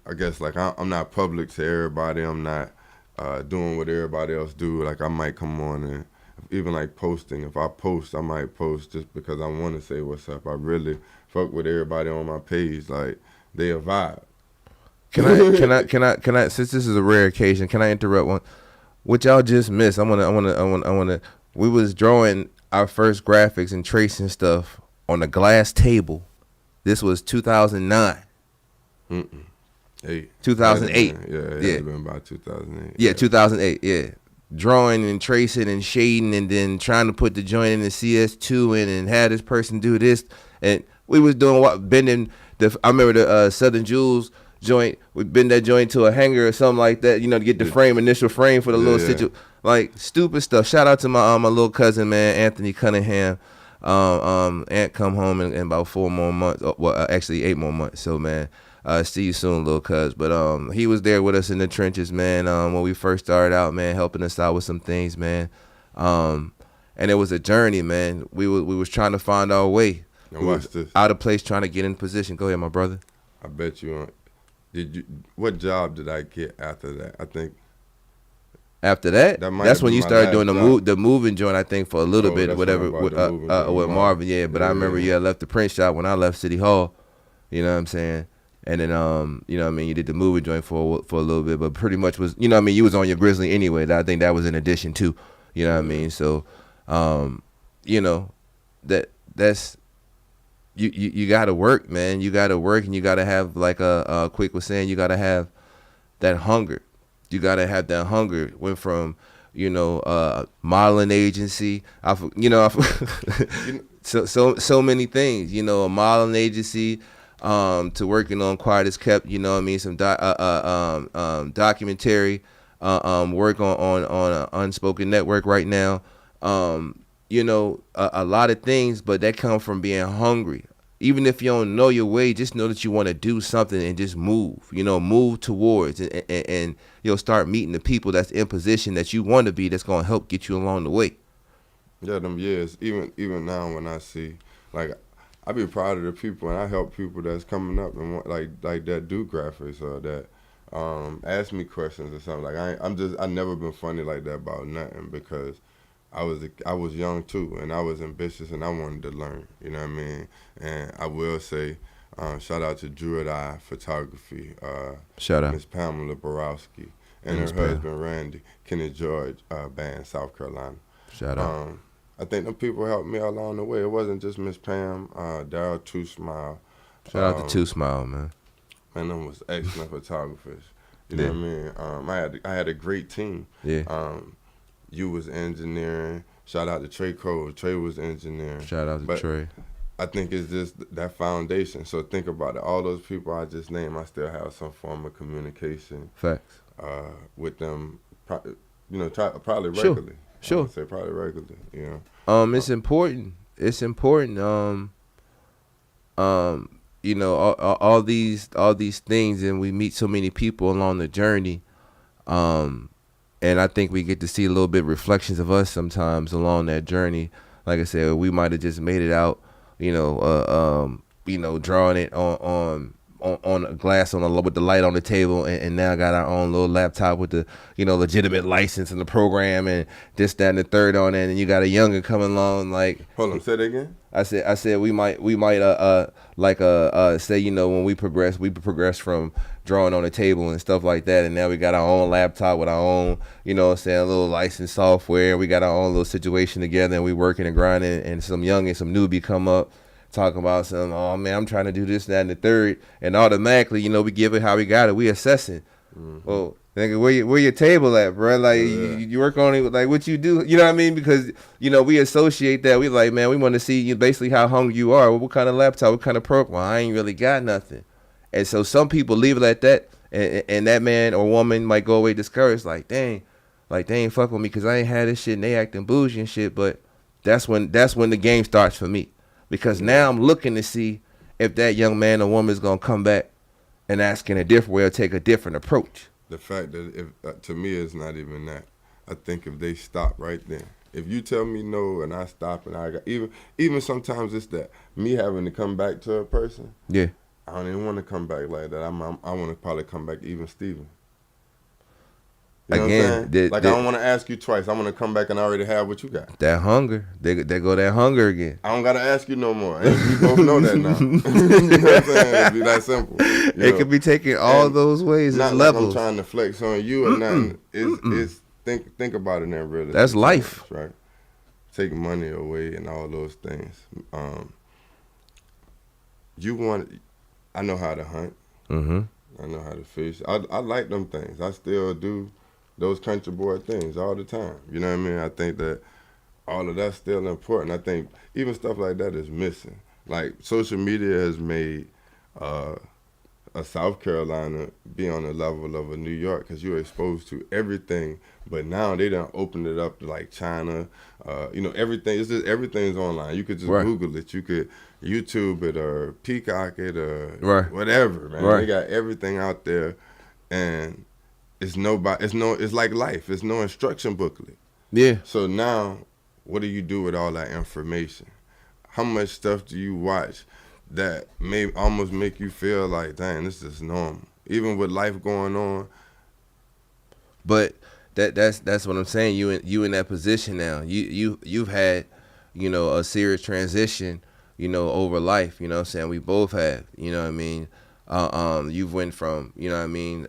I guess like I'm not public to everybody. I'm not doing what everybody else do. Like I might come on and even like posting. If I post, I might post just because I want to say what's up. I really fuck with everybody on my page. Like they a vibe. Can I? Since this is a rare occasion, can I interrupt one? What y'all just missed? I wanna. We was drawing our first graphics and tracing stuff on a glass table. This was 2009. 2008. Yeah, it been about 2008. Yeah, 2008. Yeah, drawing and tracing and shading, and then trying to put the joint in the CS2 and had this person do this, and we was doing bending the. I remember the Southern Jewels joint. We bend that joint to a hanger or something like that, you know, to get the initial frame for the little situation. Like stupid stuff. Shout out to my little cousin, man, Anthony Cunningham. Aunt come home in about 4 more months. Well, actually 8 more months. So man, see you soon, little cuz. But he was there with us in the trenches, man. When we first started out, man, helping us out with some things, man. And it was a journey, man. We was trying to find our way. Now watch this. Out of place, trying to get in position. Go ahead, my brother. I bet you. What job did I get after that? I think. After that's when you started doing the moving joint, I think, for a little bit, whatever, with Marvin. Yeah, but I remember you had left the print shop when I left City Hall. You know what I'm saying? And then, you know what I mean, you did the moving joint for a little bit, but pretty much was, you know what I mean, you was on your Grizzly anyway. I think that was in addition to, you know what I mean? So, you know, that's, you got to work, man. You got to work, and you got to have, like Quick was saying, you got to have that hunger. You gotta have that hunger. Went from, you know, modeling agency. So many things. You know, a modeling agency, to working on Quiet as Kept. You know what I mean? Some documentary, work on an Unspoken Network right now. You know, a lot of things, but that come from being hungry. Even if you don't know your way, just know that you want to do something and just move. You know, move towards and you'll start meeting the people that's in position that you want to be. That's gonna help get you along the way. Yeah, them years. Even now, when I see, like, I be proud of the people, and I help people that's coming up and want, like that do graphics or that ask me questions or something. Like I never been funny like that about nothing, because I was young too, and I was ambitious, and I wanted to learn. You know what I mean? And I will say, shout out to Druid Eye Photography. Shout out Miss Pamela Borowski and her husband Randy, Kenneth George Band, South Carolina. Shout out. I think them people helped me along the way. It wasn't just Miss Pam, Daryl Two Smile. Shout out to Two Smile, man. Man, them was excellent photographers. You know what I mean? I had a great team. Yeah. You was engineering. Shout out to Trey Cole. Trey was engineering. Shout out to Trey. I think it's just that foundation. So think about it. All those people I just named, I still have some form of communication. Facts. With them, you know, probably regularly. Sure. I would say probably regularly. You know. It's important. It's important. You know, all these things, and we meet so many people along the journey. And I think we get to see a little bit reflections of us sometimes along that journey. Like I said, we might have just made it out, you know, drawing it on a glass with the light on the table, and now got our own little laptop with the, you know, legitimate license and the program and this, that, and the third on it. And you got a younger coming along, like. Hold on, say that again. I said we might say, you know, when we progress from drawing on the table and stuff like that, and now we got our own laptop with our own, you know what I'm saying, a little licensed software. We got our own little situation together, and we working and grinding, and some newbie come up talking about some, oh man, I'm trying to do this, that, and the third, and automatically, you know, we give it how we got it. We assessing. Well, nigga, where your table at, bro? Like, you work on it, like, what you do, you know what I mean? Because, you know, we associate that. We like, man, we want to see you basically how hungry you are. What kind of laptop, what kind of program? Well, I ain't really got nothing. And so some people leave it at that, and that man or woman might go away discouraged, like, dang, like, they ain't fuck with me because I ain't had this shit, and they acting bougie and shit. But that's when the game starts for me. Because now I'm looking to see if that young man or woman is going to come back and ask in a different way or take a different approach. The fact that, to me, it's not even that. I think if they stop right then. If you tell me no and I stop and I got, even sometimes it's that, me having to come back to a person. Yeah. I don't even want to come back like that. I want to probably come back even Steven. You know what I'm saying? I don't want to ask you twice. I want to come back and I already have what you got. That hunger. They go that hunger again. I don't got to ask you no more. We both know that now. You know what I'm saying? It'd be that simple. It could be taken all those ways and levels. I'm trying to flex on you or nothing. It's think about it now, really. That's life. Right? Take money away and all those things. I know how to hunt. I know how to fish. I like them things. I still do those country boy things all the time. You know what I mean? I think that all of that's still important. I think even stuff like that is missing. Like, social media has made a South Carolina be on the level of a New York because you're exposed to everything. But now they done opened it up to like China. You know, everything. It's just everything's online. You could just Google it. You could YouTube it or Peacock it or whatever, man. They got everything out there, and it's like life. It's no instruction booklet. Yeah. So now, what do you do with all that information? How much stuff do you watch that may almost make you feel like, dang, this is normal, even with life going on? But that's what I'm saying. You in that position now. You've had, you know, a serious transition, you know, over life. You know what I'm saying? We both have. You know what I mean? You've went from, you know what I mean,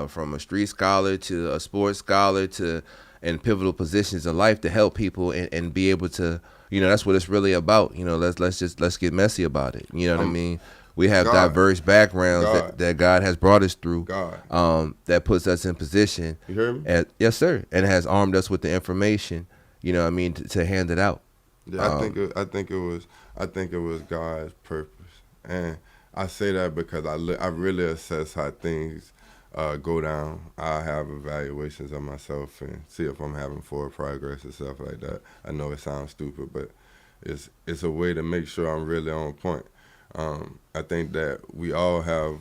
from a street scholar to a sports scholar to in pivotal positions in life to help people and be able to, you know, that's what it's really about. You know, let's get messy about it. You know what I mean? We have diverse backgrounds that God has brought us through. That puts us in position. You hear me? Yes, sir. And has armed us with the information, you know what I mean, to hand it out. Yeah, I think it was God's purpose. And I say that because I really assess how things go down. I have evaluations of myself and see if I'm having forward progress and stuff like that. I know it sounds stupid, but it's a way to make sure I'm really on point. I think that we all have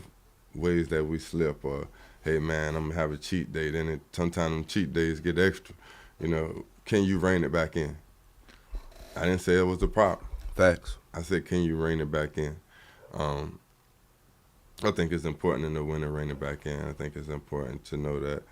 ways that we slip, or, hey man, I'm gonna have a cheat day. Then sometimes cheat days get extra. You know, can you rein it back in? I didn't say it was a problem. Facts. I said, can you rein it back in? I think it's important to know when to rein it back in. I think it's important to know that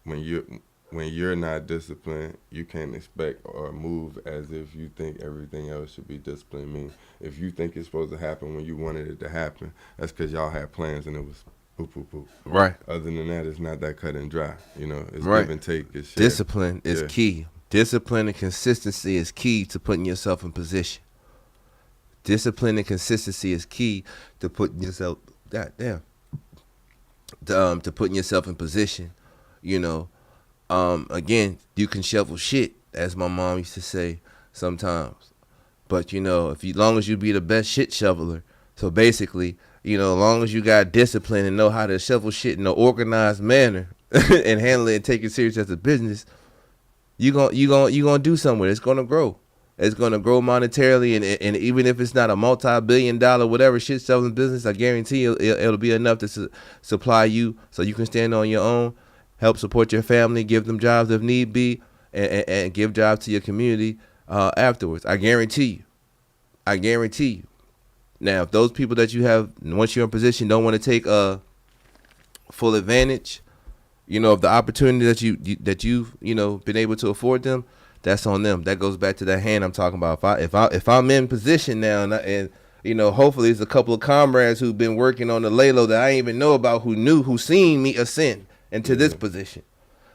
when you're not disciplined, you can't expect or move as if you think everything else should be disciplined. I mean, if you think it's supposed to happen when you wanted it to happen, that's because y'all had plans and it was poop, poop, poop. Right. Other than that, it's not that cut and dry. You know, it's give and take. It's share. Discipline is key. Discipline and consistency is key to putting yourself in position. Discipline and consistency is key to putting yourself, to putting yourself in position. You know, again, you can shovel shit, as my mom used to say sometimes. But, you know, long as you be the best shit shoveler, so basically, you know, as long as you got discipline and know how to shovel shit in an organized manner and handle it and take it serious as a business, you gonna do something with it. It's gonna grow. It's gonna grow monetarily, and even if it's not a multi-billion-dollar whatever shit selling business, I guarantee you it'll be enough to supply you so you can stand on your own, help support your family, give them jobs if need be, and give jobs to your community afterwards. I guarantee you. Now, if those people that you have, once you're in position, don't want to take full advantage, you know, of the opportunity that you've been able to afford them, that's on them. That goes back to that hand I'm talking about. If I'm in position now, and you know, hopefully there's a couple of comrades who've been working on the lay low that I didn't even know about, who seen me ascend into this position.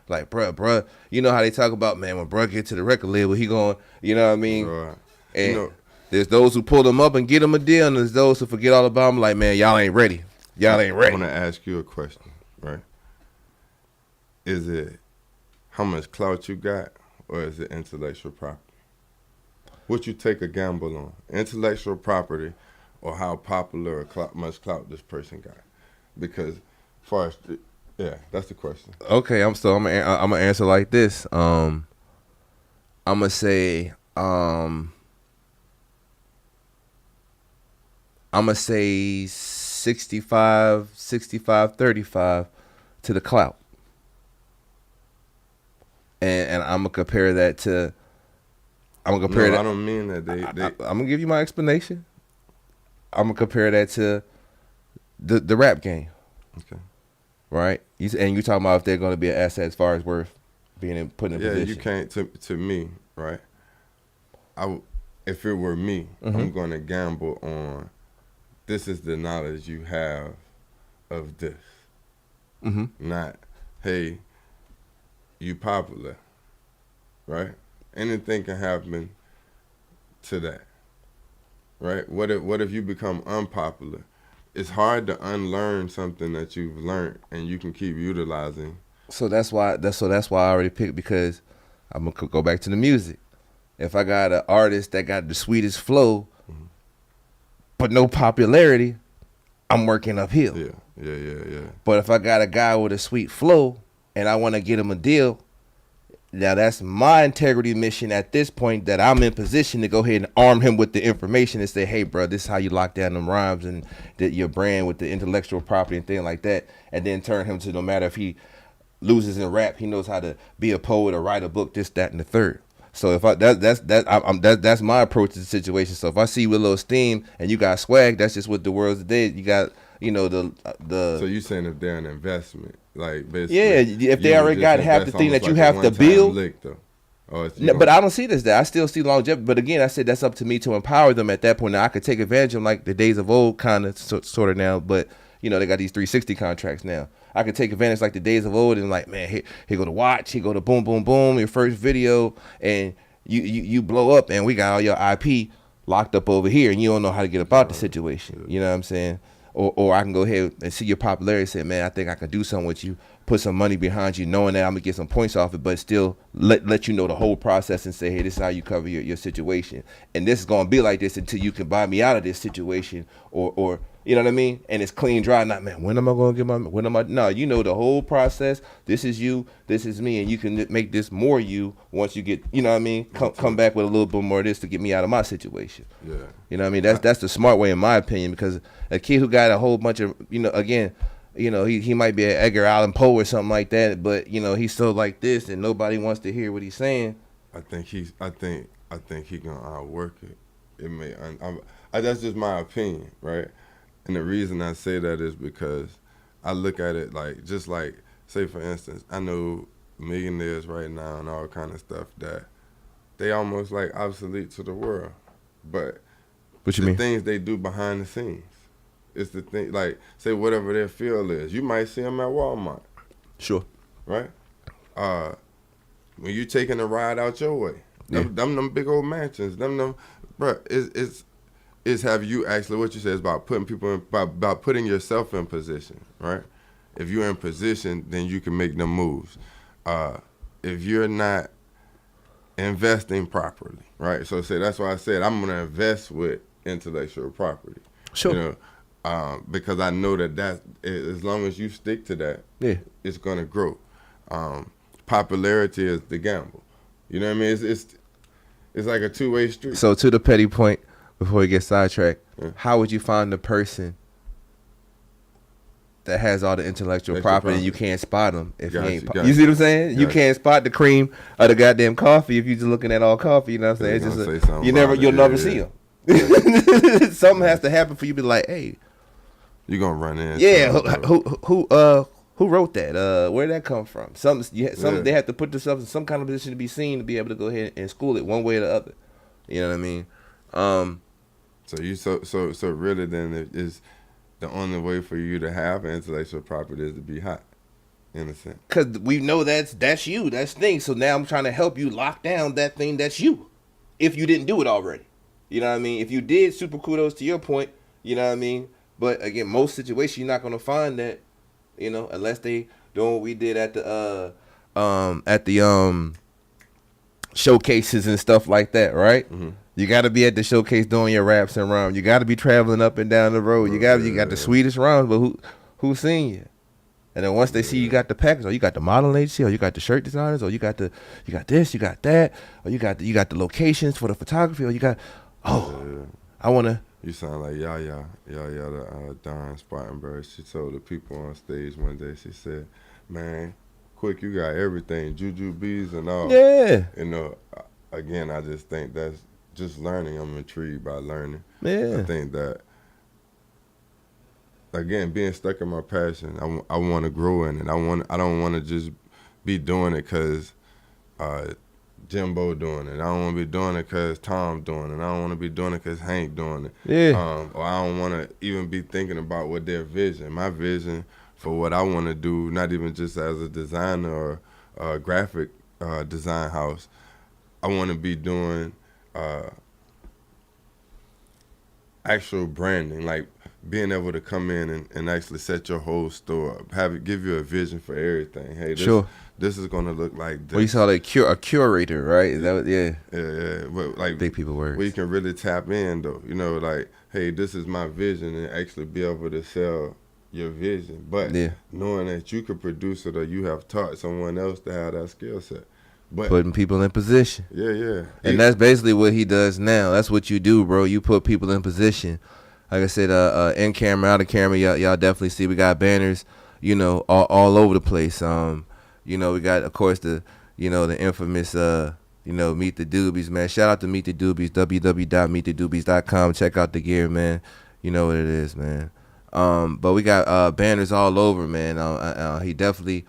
Like, bruh, you know how they talk about, man, when bruh get to the record label, he going, you know what I mean? Right. And You know, there's those who pull them up and get them a deal, and there's those who forget all about them, like, man, y'all ain't ready. Y'all ain't ready. I want to ask you a question, right? Is it how much clout you got, or is it intellectual property? What you take a gamble on, intellectual property, or how popular or much clout this person got? Because, far as yeah, that's the question. Okay, I'm gonna answer like this. I'm gonna say 65, 35 to the clout, and I'm gonna compare that to. I don't mean that. I'm gonna give you my explanation. I'm gonna compare that to the rap game. Okay. Right? And you talking about if they're gonna be an asset as far as worth being put in a position. Yeah, you can't. To me, right? If it were me, I'm gonna gamble on. This is the knowledge you have of this. Not, hey, you popular, right? Anything can happen to that, right? What if you become unpopular? It's hard to unlearn something that you've learned and you can keep utilizing. So that's why I already picked, because I'm gonna go back to the music. If I got an artist that got the sweetest flow, but no popularity, I'm working uphill. Yeah. But if I got a guy with a sweet flow and I want to get him a deal, now that's my integrity mission at this point, that I'm in position to go ahead and arm him with the information and say, hey, bro, this is how you lock down them rhymes and your brand with the intellectual property and things like that, and then turn him to, no matter if he loses in rap, he knows how to be a poet or write a book, this, that, and the third. So if that's my approach to the situation. So if I see you with a little steam and you got swag, that's just what the world's today. You got, you know, the. So you saying if they're an investment, like basically. Yeah, if they already got half the thing that you have to build. No, but I don't see this. That I still see longevity. But again, I said that's up to me to empower them at that point. Now I could take advantage of them like the days of old, kind of sort of now. But you know, they got these 360 contracts now. I could take advantage like the days of old and like, man, here go to watch, here go to boom, boom, boom, your first video, and you blow up, and we got all your IP locked up over here, and you don't know how to get about the situation. You know what I'm saying? Or I can go ahead and see your popularity and say, man, I think I can do something with you, put some money behind you, knowing that I'm gonna get some points off it, but still let you know the whole process and say, hey, this is how you cover your situation, and this is gonna be like this until you can buy me out of this situation, or you know what I mean? And it's clean, dry. Not, man, when am I going to get no, you know the whole process. This is you, this is me, and you can make this more you once you get, you know what I mean? Come back with a little bit more of this to get me out of my situation. Yeah. You know what I mean? That's the smart way in my opinion, because a kid who got a whole bunch of, you know, again, you know, he might be an Edgar Allan Poe or something like that, but, you know, he's so like this and nobody wants to hear what he's saying. I think he gonna outwork it. It may, that's just my opinion, right? And the reason I say that is because I look at it like, just like, say for instance, I know millionaires right now and all kind of stuff that they almost like obsolete to the world. But what you mean? Things they do behind the scenes. It's the thing, like, say whatever their field is. You might see them at Walmart. Sure. Right? When you taking a ride out your way, them big old mansions, bruh, it's have you actually, what you said is about putting people in, about putting yourself in position, right? If you're in position, then you can make them moves. If you're not investing properly, right? So say that's why I said I'm gonna invest with intellectual property. Sure. You know, because I know that as long as you stick to that, it's gonna grow. Popularity is the gamble. You know what I mean? It's like a two-way street. So to the petty point, before we get sidetracked, how would you find the person that has all the intellectual property and you can't spot them if you ain't? You see what I'm saying? You can't spot the cream of the goddamn coffee if you're just looking at all coffee. You know what I'm saying? It's just you'll never see them. Something has to happen for you to be like, hey, you're gonna run in. Yeah, Who wrote that? Where did that come from? They have to put themselves in some kind of position to be seen to be able to go ahead and school it one way or the other. You know what I mean? So really then it is the only way for you to have intellectual property is to be hot, in a sense. Because we know that's you, that's thing. So now I'm trying to help you lock down that thing that's you. If you didn't do it already. You know what I mean? If you did, super kudos to your point. You know what I mean? But again, most situations you're not gonna find that, you know, unless they doing what we did at the showcases and stuff like that, right? Mm-hmm. You got to be at the showcase doing your raps and rhymes. You got to be traveling up and down the road. You got the sweetest rhymes, but who's seeing you? And then once they see you got the package, or you got the modeling agency, or you got the shirt designers, or you got this, you got that, or you got the locations for the photography, or you got I wanna. You sound like Yaya, the Don Spartanburg. She told the people on stage one day, she said, "Man, Quick, you got everything, Juju Bees and all." Yeah. You know, again, I just think that's just learning. I'm intrigued by learning. Yeah. I think that, again, being stuck in my passion, I want to grow in it. I don't want to just be doing it because Jimbo doing it. I don't want to be doing it because Tom doing it. I don't want to be doing it because Hank doing it. Yeah. Or I don't want to even be thinking about what their vision. My vision for what I want to do, not even just as a designer or a graphic design house, I want to be doing actual branding, like being able to come in and actually set your whole store up, give you a vision for everything. Hey, this is gonna look like this. Well, you saw a curator, right? Is that what, yeah. Yeah. But like big people words. We can really tap in though. You know, like, hey, this is my vision, and actually be able to sell your vision. But knowing that you could produce it, or you have taught someone else to have that skill set. But putting people in position. Yeah. And that's basically what he does now. That's what you do, bro. You put people in position. Like I said, in camera, out of camera, y'all definitely see we got banners, you know, all over the place. You know, we got, of course, the infamous, Meet the Doobies, man. Shout out to Meet the Doobies, www.meetthedoobies.com. Check out the gear, man. You know what it is, man. But we got banners all over, man. He definitely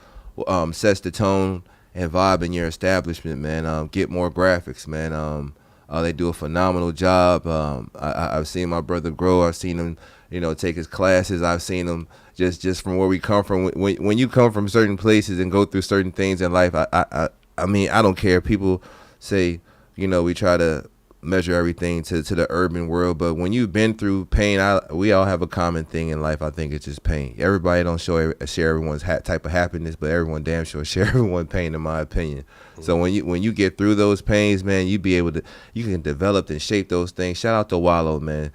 sets the tone and vibe in your establishment, man. GITMOR Graphics, man. They do a phenomenal job. I've seen my brother grow. I've seen him, take his classes. I've seen him just from where we come from. When you come from certain places and go through certain things in life, I mean, I don't care. People say, we try to measure everything to the urban world, but when you've been through pain, we all have a common thing in life. I think it's just pain. Everybody don't share everyone's type of happiness, but everyone damn sure share everyone's pain, in my opinion. Mm-hmm. So when you get through those pains, man, you can develop and shape those things. Shout out to Wallow, man.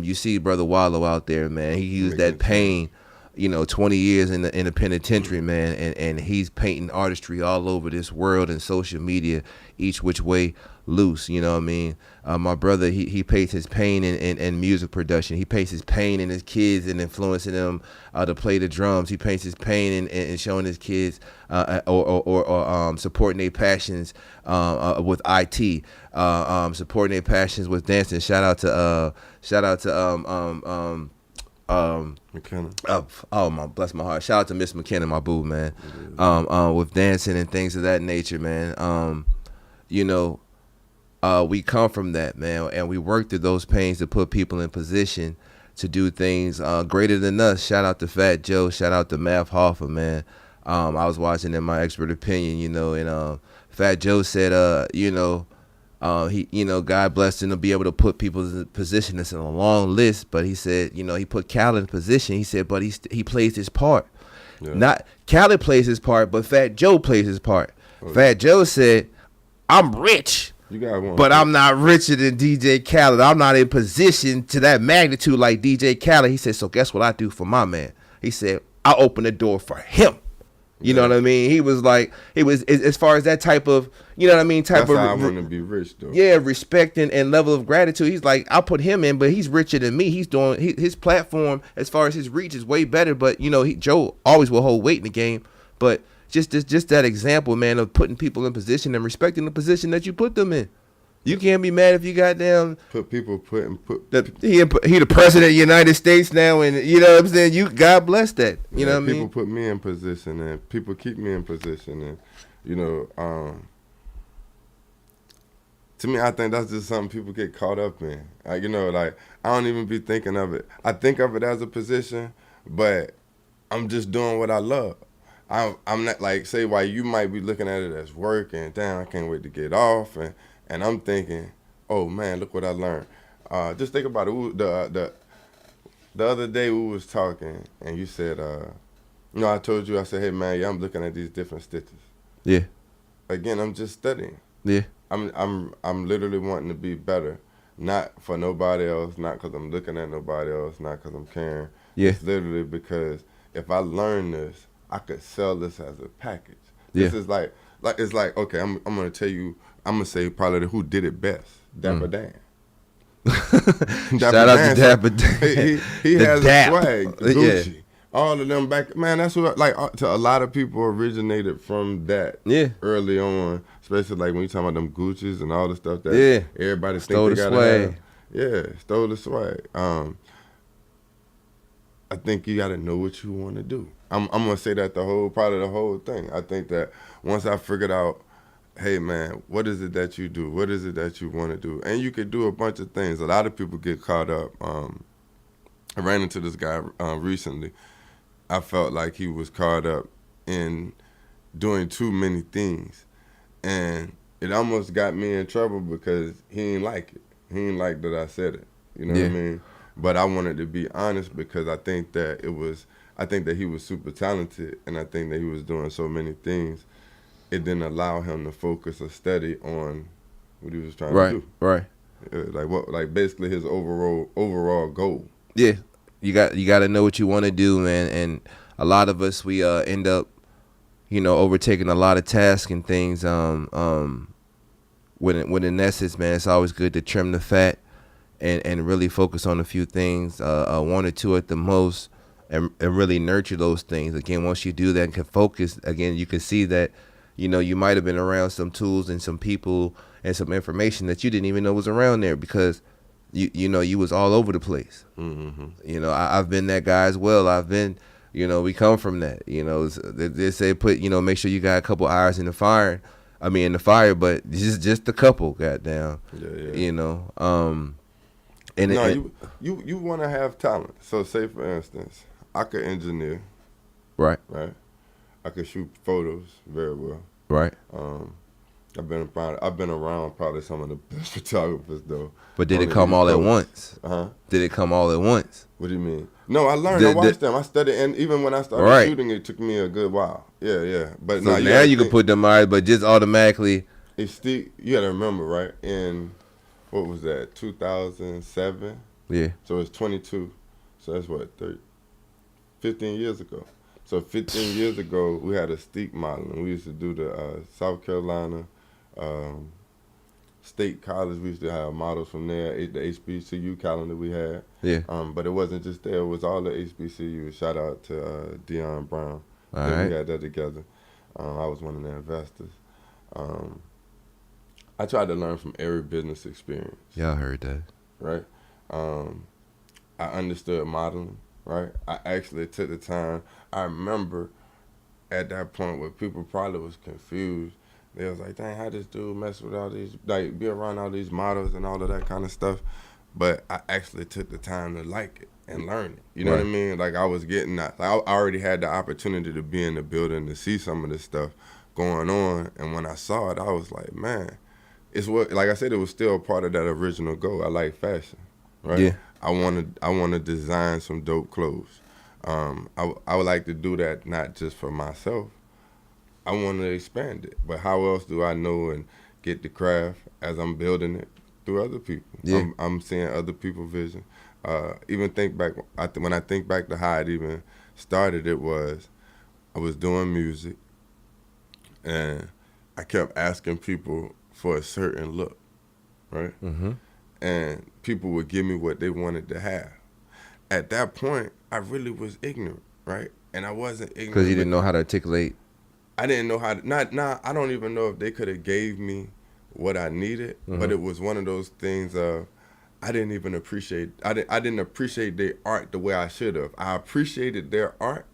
You see brother Wallow out there, man. He used that pain, 20 years in the penitentiary, man, and he's painting artistry all over this world and social media, each which way loose. You know what I mean? My brother, he paints his pain in music production. He paints his pain in his kids and influencing them to play the drums. He paints his pain in showing his kids or supporting their passions with IT, supporting their passions with dancing. Shout out to McKenna. Bless my heart. Shout out to Miss McKenna, my boo, man. With dancing and things of that nature, man. We come from that, man, and we work through those pains to put people in position to do things greater than us. Shout out to Fat Joe. Shout out to Math Hoffa, man. I was watching In My Expert Opinion, and Fat Joe said, God blessed him to be able to put people in position. That's in a long list, but he said, he put Khaled in position. He said, but he plays his part. Yeah. Not Khaled plays his part, but Fat Joe plays his part. Oh, Fat Joe said, I'm rich. You got one. But I'm not richer than DJ Khaled. I'm not in position to that magnitude like DJ Khaled. He said, so guess what I do for my man? He said, I open the door for him. You know what I mean? He was as far as that type of, That's how I want to be rich, though. Yeah, respect and level of gratitude. He's like, I'll put him in, but he's richer than me. He's doing his platform as far as his reach is way better. But Joe always will hold weight in the game. But just that example, man, of putting people in position and respecting the position that you put them in. You can't be mad if you goddamn put he the president of the United States now, and you know what I'm saying. You God bless that. You know what I mean. People put me in position, and people keep me in position, and you know, to me, I think that's just something people get caught up in. Like, you know, like I don't even be thinking of it. I think of it as a position, but I'm just doing what I love. I'm not like, say, why you might be looking at it as work and damn, I can't wait to get off, and I'm thinking, oh man, look what I learned. Just think about it. The other day we was talking, and you said, you know, I told you, I said, hey man, yeah, I'm looking at these different stitches. Yeah. Again, I'm just studying. Yeah. I'm literally wanting to be better, not for nobody else, not because I'm looking at nobody else, not because I'm caring. Yeah. It's literally because if I learn this, I could sell this as a package. Yeah. This is like it's like, okay, I'm gonna tell you, I'm gonna say probably who did it best, Dapper Dan. Shout out to Dapper Dan. He has Dap. a swag, Gucci. Yeah. All of them back, man. That's what like to a lot of people originated from that. Yeah. Early on, especially like when you talking about them Gucci's and all the stuff that everybody stole think they the gotta swag. have. Yeah, stole the swag. I think you gotta know what you want to do. I'm gonna say that probably the whole thing. I think that once I figured out, hey man, what is it that you do? What is it that you want to do? And you could do a bunch of things. A lot of people get caught up. I ran into this guy recently. I felt like he was caught up in doing too many things, and it almost got me in trouble because he ain't like it. He ain't like that I said it. You know what I mean? But I wanted to be honest because I think that he was super talented, and I think that he was doing so many things. It didn't allow him to focus or study on what he was trying to do. Right. Like basically his overall goal. Yeah. You got to know what you want to do, man. And a lot of us, we end up, you know, overtaking a lot of tasks and things. When in essence, man, it's always good to trim the fat and really focus on a few things, one or two at the most, and really nurture those things. Again, once you do that and can focus, again, you can see that, you know, you might have been around some tools and some people and some information that you didn't even know was around there because you know, you was all over the place. Mm-hmm. You know, I've been that guy as well. I've been, you know, we come from that. You know, they say make sure you got a couple hours in the fire. But just a couple, goddamn. Yeah. You know, you want to have talent. So say for instance, I could engineer. Right. I could shoot photos very well. Right. I've been around probably some of the best photographers though. But did it come all at once? Did it come all at once? What do you mean? No, I learned. I watched them. I studied, and even when I started shooting, it took me a good while. Yeah. But so now you can put them eyes, but just automatically. It's still, you got to remember, right? In what was that? 2007. Yeah. So it's 22. So that's what 15 years ago. So 15 years ago, we had a steak modeling. We used to do the South Carolina State College. We used to have models from there. The HBCU calendar we had. Yeah. But it wasn't just there. It was all the HBCUs. Shout out to Dion Brown. All right. We had that together. I was one of the investors. I tried to learn from every business experience. Y'all heard that. Right? I understood modeling. Right? I actually took the time. I remember at that point where people probably was confused. They was like, dang, how this dude mess with all these, like, be around all these models and all of that kind of stuff. But I actually took the time to like it and learn it. You know what I mean? Like, I was getting that. Like, I already had the opportunity to be in the building to see some of this stuff going on. And when I saw it, I was like, man, it's what, like I said, it was still a part of that original goal. I like fashion, right? Yeah. I want to design some dope clothes. I would like to do that not just for myself. I want to expand it. But how else do I know and get the craft as I'm building it through other people? Yeah. I'm seeing other people's vision. Even think back, when I think back to how it even started, I was doing music and I kept asking people for a certain look, right? Mm-hmm. And people would give me what they wanted to have. At that point, I really was ignorant, right? And I wasn't ignorant. Because you didn't know how to articulate. I didn't know how to, I don't even know if they could have gave me what I needed, but it was one of those things of I didn't appreciate their art the way I should have. I appreciated their art,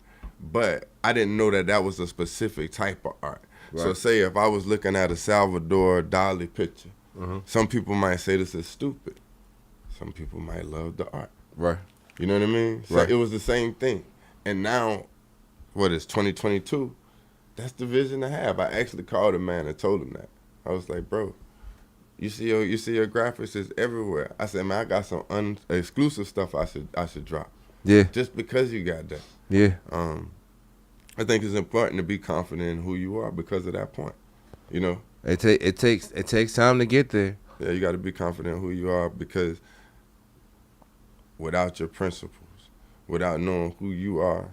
but I didn't know that was a specific type of art. Right. So say if I was looking at a Salvador Dali picture, some people might say this is stupid. Some people might love the art. Right. You know what I mean? So it was the same thing. And now, what is 2022? That's the vision I have. I actually called a man and told him that. I was like, bro, you see your graphics is everywhere. I said, man, I got some exclusive stuff I should drop. Yeah. Just because you got that. Yeah. I think it's important to be confident in who you are because of that point. You know? It takes time to get there. Yeah, you got to be confident in who you are because without your principles, without knowing who you are,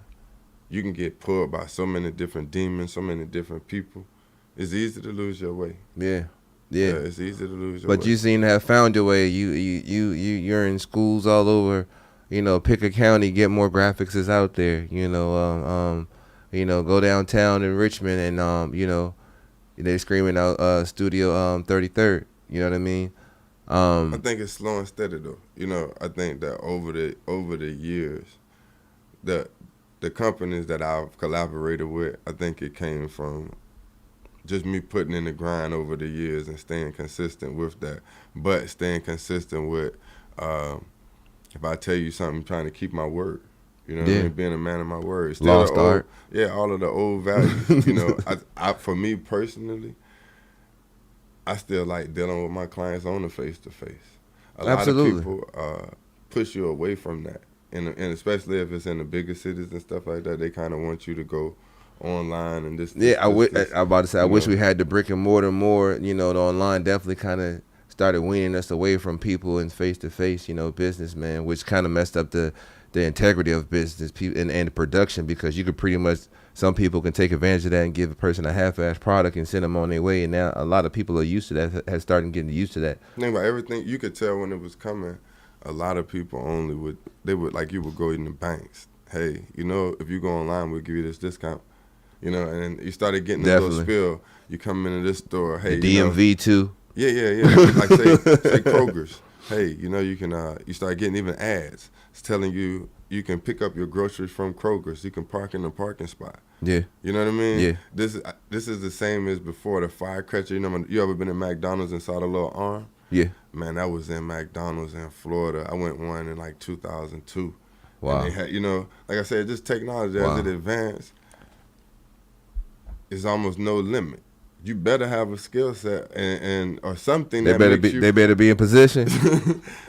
you can get pulled by so many different demons, so many different people. It's easy to lose your way. Yeah. Yeah, it's easy to lose your way. But you seem to have found your way. You're in schools all over. You know, pick a county, GITMOR Graphics is out there. You know, go downtown in Richmond and you know, they're screaming out Studio 33rd. You know what I mean? I think it's slow and steady though. You know, I think that over the years, the companies that I've collaborated with, I think it came from just me putting in the grind over the years and staying consistent with that. But staying consistent with, if I tell you something, trying to keep my word. You know what I mean? Being a man of my word. Still lost art. Yeah, all of the old values. You know, I for me personally, I still like dealing with my clients on the face-to-face. Absolutely. Lot of people push you away from that. And especially if it's in the bigger cities and stuff like that, they kind of want you to go online and this. Yeah, I'm about to say, I wish we had the brick and mortar more. You know, the online definitely kind of started weaning us away from people and face-to-face, you know, business, man, which kind of messed up the integrity of business and the production because you could pretty much, some people can take advantage of that and give a person a half-assed product and send them on their way. And now a lot of people are used to that, have started getting used to that. Think about everything. You could tell when it was coming. A lot of people would like you would go in the banks. Hey, you know, if you go online, we'll give you this discount. You know, and you started getting a little spill. You come into this store. Hey, the DMV too. Yeah. Like say Kroger's. Hey, you know, you can you start getting even ads. It's telling you can pick up your groceries from Kroger's. You can park in the parking spot. Yeah. You know what I mean? Yeah. This is the same as before the firecracker. You know, you ever been in McDonald's and saw the little arm? Yeah. Man, that was in McDonald's in Florida. I went one in like 2002. Wow. And they had, you know, like I said, just technology as it advanced, is almost no limit. You better have a skill set and or something they better be in position.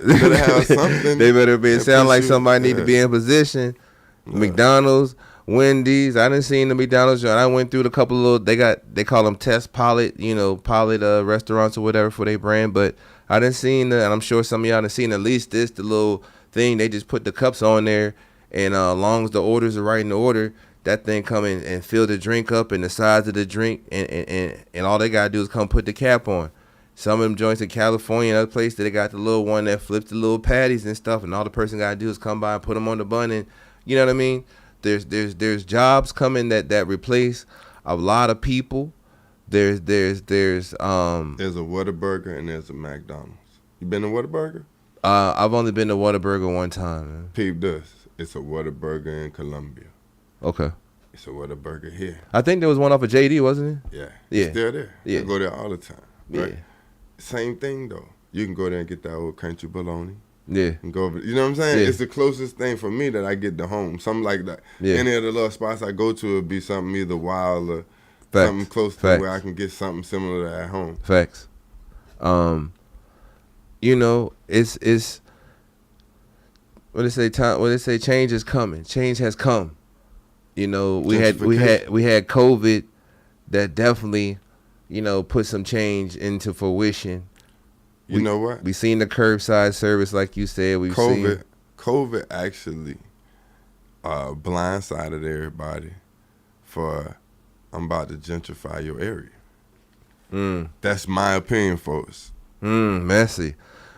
They better have something. They better be sound like somebody need to be in position. Yeah. McDonald's, Wendy's. I didn't see the McDonald's joint. I went through the couple of little. They call them test pilot, you know, pilot restaurants or whatever for their brand. But I didn't see and I'm sure some of y'all done seen at least the little thing. They just put the cups on there, and as long as the orders are right in the order, that thing come in and fill the drink up and the size of the drink, and all they gotta do is come put the cap on. Some of them joints in California, other place that they got the little one that flips the little patties and stuff, and all the person gotta do is come by and put them on the bun, and you know what I mean. There's jobs coming that replace a lot of people. There's a Whataburger and there's a McDonald's. You been to Whataburger? I've only been to Whataburger one time, man. Peep this. It's a Whataburger in Colombia. Okay. It's a Whataburger here. I think there was one off of JD, wasn't it? Yeah. Yeah. It's still there. Yeah. I go there all the time. Right? Yeah. Same thing though. You can go there and get that old country bologna. Yeah. And go over. You know what I'm saying? Yeah. It's the closest thing for me that I get to home. Something like that. Yeah. Any of the little spots I go to would be something either wild or Facts. something close to where I can get something similar to at home. Facts. You know, it's what they say change is coming. Change has come. You know, we had COVID that definitely, you know, put some change into fruition. You know what? We seen the curbside service, like you said. COVID actually blindsided everybody for I'm about to gentrify your area. That's my opinion, folks. Messy.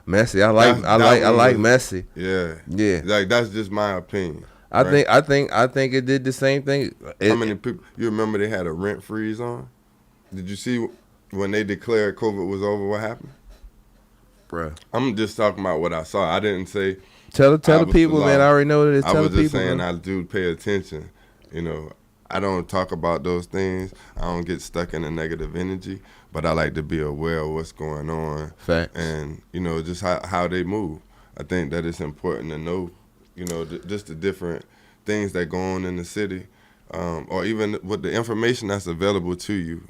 I like messy. Yeah. Yeah. Like that's just my opinion. I think it did the same thing. How many people you remember they had a rent freeze on? Did you see when they declared COVID was over, what happened? Bruh. I'm just talking about what I saw. I didn't say. Tell the people, man. I already know that it's I tell was the just people. saying Man. I do pay attention. You know, I don't talk about those things. I don't get stuck in the negative energy, but I like to be aware of what's going on. Facts. And, you know, just how they move. I think that it's important to know, you know, just the different things that go on in the city, or even with the information that's available to you.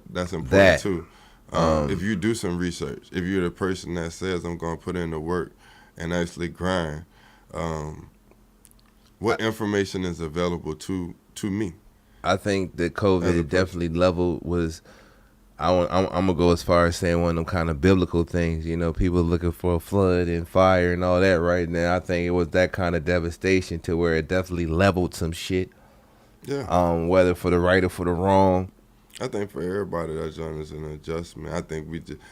That's important too. If you do some research, if you're the person that says I'm going to put in the work and actually grind, what information is available to me? I think that COVID definitely leveled was. I'm gonna go as far as saying one of them kind of biblical things. You know, people looking for a flood and fire and all that right now. I think it was that kind of devastation to where it definitely leveled some shit. Yeah. Whether for the right or for the wrong. I think for everybody that joint is an adjustment. I think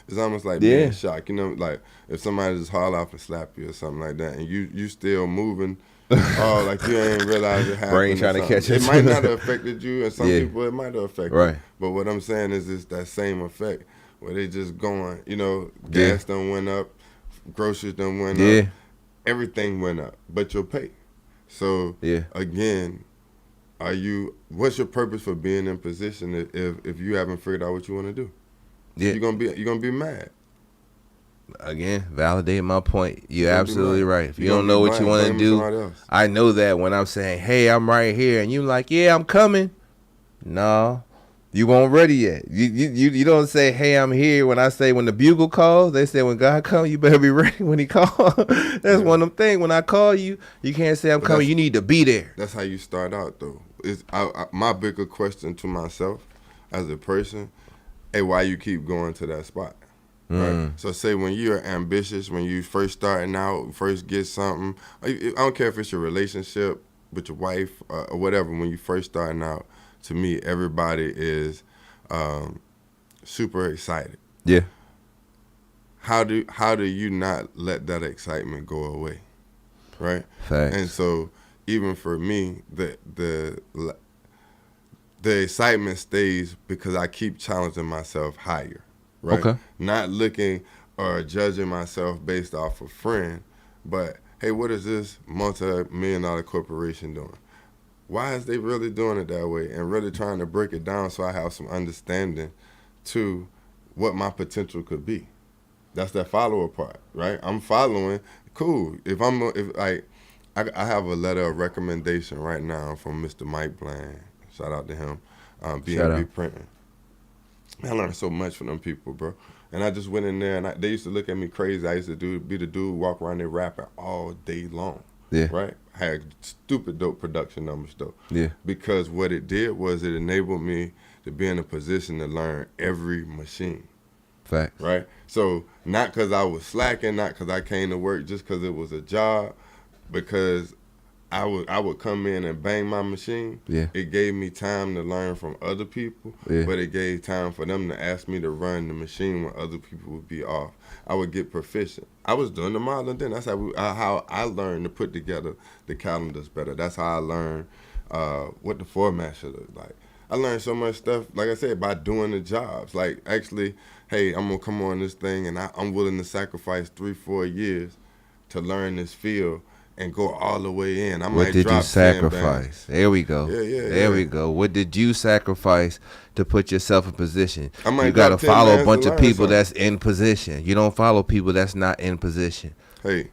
it's almost like being shocked. You know, like if somebody just haul off and slap you or something like that, and you still moving. Oh, like you ain't realize it happened. Brain trying to catch it. It might not have affected you, and some people it might have affected. Right. But what I'm saying is, it's that same effect where they just going. You know, gas done went up, groceries done went up, everything went up, but your pay. So again, what's your purpose for being in position if you haven't figured out what you want to do? Yeah, you're gonna be mad. Again, validate my point. You're absolutely right. If you don't know what you want to do, I know that when I'm saying, hey, I'm right here, and you like, yeah, I'm coming. No, you weren't ready yet. You don't say, hey, I'm here. When I say when the bugle calls, they say when God comes, you better be ready when he calls. That's one of them things. When I call you, you can't say I'm coming. You need to be there. That's how you start out, though. My bigger question to myself as a person, hey, why you keep going to that spot? Right. So say when you're ambitious, when you first starting out, first get something, I don't care if it's your relationship with your wife or whatever, when you first starting out, to me, everybody is super excited. Yeah. How do you not let that excitement go away? Right? Facts. And so even for me, the excitement stays because I keep challenging myself higher. Right? Okay. Not looking or judging myself based off a friend, but hey, what is this multi-million-dollar corporation doing? Why is they really doing it that way? And really trying to break it down so I have some understanding to what my potential could be. That's that follower part, right? I'm following. Cool. I have a letter of recommendation right now from Mr. Mike Bland. Shout out to him. B&B Printing. I learned so much from them people, bro. And I just went in there, and they used to look at me crazy. I used to be the dude walk around there rapping all day long. Yeah. Right? I had stupid dope production numbers, though. Yeah. Because what it did was it enabled me to be in a position to learn every machine. Facts. Right? So not because I was slacking, not because I came to work, just because it was a job, because I would come in and bang my machine. Yeah. It gave me time to learn from other people, but it gave time for them to ask me to run the machine when other people would be off. I would get proficient. I was doing the modeling then. That's how I learned to put together the calendars better. That's how I learned what the format should look like. I learned so much stuff, like I said, by doing the jobs. Like, actually, hey, I'm going to come on this thing, and I'm willing to sacrifice 3-4 years to learn this field and go all the way in. What did you sacrifice? There we go. There we go. What did you sacrifice to put yourself in position? You got to follow a bunch of people that's in position. You don't follow people that's not in position. Hey,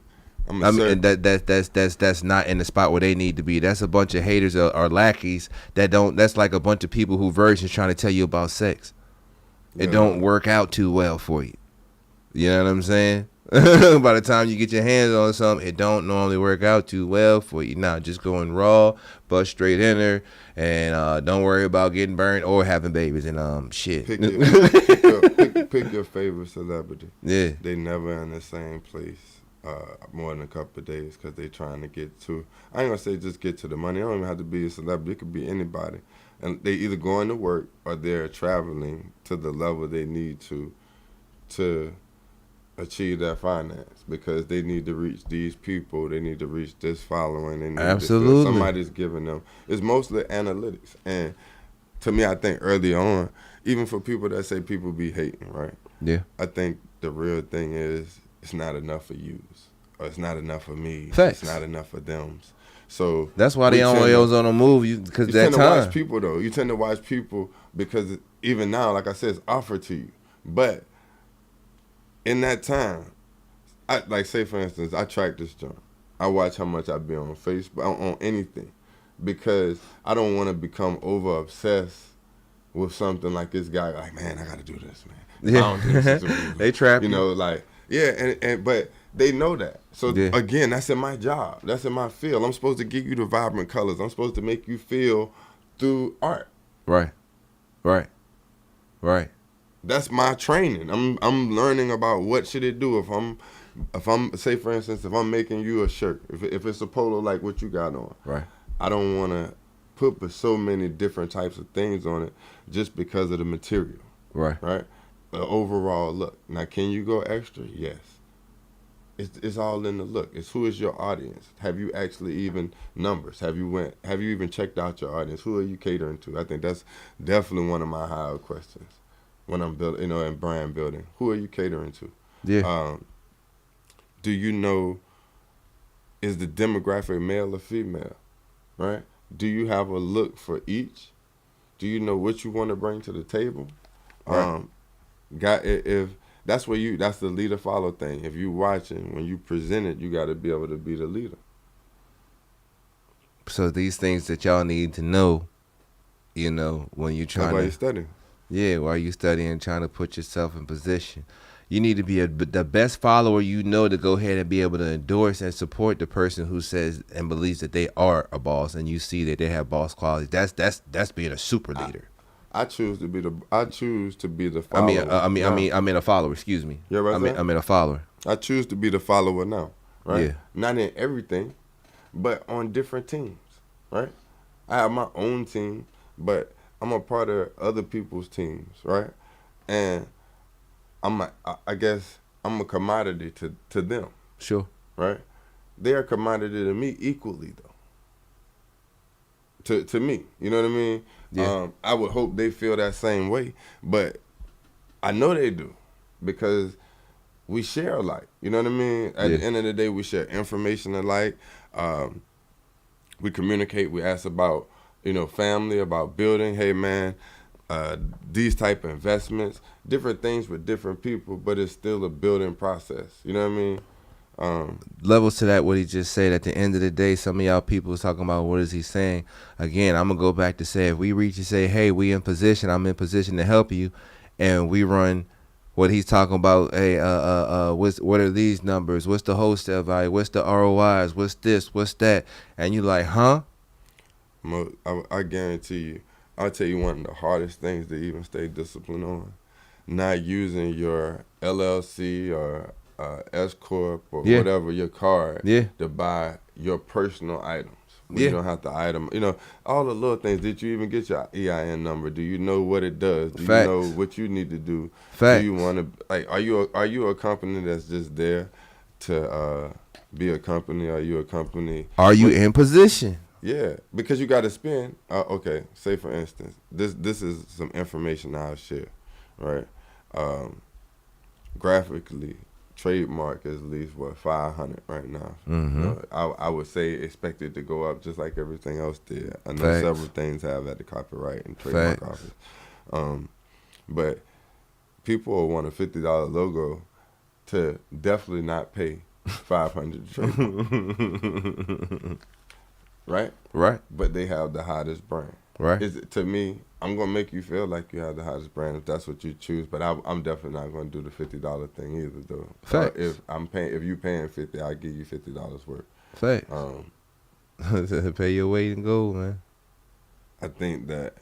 I mean that's not in the spot where they need to be. That's a bunch of haters or lackeys that don't. That's like a bunch of people who virgins trying to tell you about sex. It don't work out too well for you. You know what I'm saying? By the time you get your hands on something, it don't normally work out too well for you. Now, just going raw, bust straight in there, and don't worry about getting burned or having babies and shit. Pick your favorite celebrity. Yeah. They never in the same place more than a couple of days because they trying to get to, I ain't going to say just get to the money. It don't even have to be a celebrity. It could be anybody. And they either going to work or they're traveling to the level they need to achieve that finance because they need to reach these people, they need to reach this following, they need Absolutely. Somebody's giving them. It's mostly analytics, and to me, I think early on, even for people that say people be hating, right? Yeah. I think the real thing is it's not enough for yous, or it's not enough for me. Facts. It's not enough for them. So that's why they always on the move. Because you that tend to time. watch people though. You tend to watch people because even now, like I said, it's offered to you. But in that time, I like say for instance, I track this joint. I watch how much I be on Facebook, on anything, because I don't want to become over obsessed with something like this guy. Like, man, I got to do this, man. Yeah. I don't do this. They trap you know, like yeah, and but they know that. So Yeah. again, that's in my job. That's in my field. I'm supposed to give you the vibrant colors. I'm supposed to make you feel through art. Right. Right. Right. That's my training. I'm learning about what should it do if I'm say for instance if I'm making you a shirt, if it's a polo like what you got on. Right. I don't want to put so many different types of things on it just because of the material. Right. Right. The overall look. Now, can you go extra? Yes. It's all in the look. It's who is your audience. Have you actually even numbers? Have you even checked out your audience? Who are you catering to? I think that's definitely one of my higher questions when I'm building, in brand building. Who are you catering to? Yeah. Do you know, is the demographic male or female? Right? Do you have a look for each? Do you know what you want to bring to the table? Right. If that's the leader follow thing. If you watching, when you present it, you got to be able to be the leader. So these things that y'all need to know, when you're trying That's why you study. Yeah, while you studying, trying to put yourself in position. You need to be the best follower to go ahead and be able to endorse and support the person who says and believes that they are a boss, and you see that they have boss qualities. That's being a super leader. I choose to be the follower. I mean a follower. Excuse me. Yeah, right. I mean a follower. I choose to be the follower now. Right. Yeah. Not in everything, but on different teams. Right. I have my own team, but I'm a part of other people's teams. Right. And I guess I'm a commodity to them. Sure. Right. They're a commodity to me equally though. To me, you know what I mean? Yeah. I would hope they feel that same way, but I know they do because we share alike. You know what I mean? At the end of the day, we share information alike. We communicate. We ask about, family, about building. Hey, man, these type of investments, different things with different people, but it's still a building process. You know what I mean? Levels to that, what he just said. At the end of the day, some of y'all people was talking about what is he saying. Again, I'm gonna go back to say, if we reach and say, hey, we in position, I'm in position to help you, and we run what he's talking about. Hey, what are these numbers? What's the wholesale value? What's the ROIs? What's this? What's that? And you like, huh? I guarantee you, I'll tell you one of the hardest things to even stay disciplined on, not using your LLC or S Corp or whatever, your card to buy your personal items. You don't have to item, all the little things. Did you even get your EIN number? Do you know what it does? Do Facts. you know what you need to do? Facts. Do you want to, are you a company that's just there to be a company? Are you a company? Are you in position? Yeah, because you got to spend. Okay, say for instance, this is some information I'll share, right? Graphically, trademark is at least 500 right now. Mm-hmm. I would say expect it to go up just like everything else did. I know Facts. several things have at the copyright and trademark office, but people will want a $50 logo to definitely not pay $500 trademark. Right? Right. But they have the hottest brand. Right. To me, I'm gonna make you feel like you have the hottest brand if that's what you choose. But I'm definitely not gonna do the $50 thing either, though. Facts. If you paying $50, I'll give you $50 worth. Facts. Pay your weight in gold, man. I think that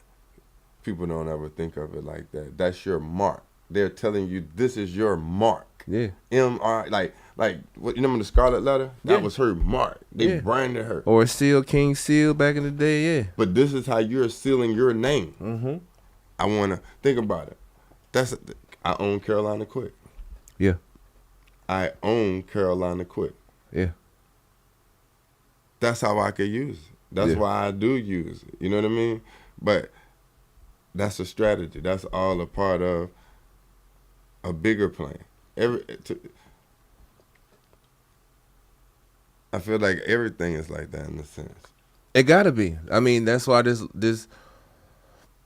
people don't ever think of it like that. That's your mark. They're telling you this is your mark. Yeah. MR, like what, you remember the Scarlet Letter? That was her mark. They branded her. Or Seal King Seal back in the day, yeah. But this is how you're sealing your name. Mm-hmm. I want to think about it. I own Carolina Quick. Yeah. I own Carolina Quick. Yeah. That's how I could use it. That's why I do use it. You know what I mean? But That's a strategy. That's all a part of a bigger plan. I feel like everything is like that in a sense. It gotta be. I mean, that's why this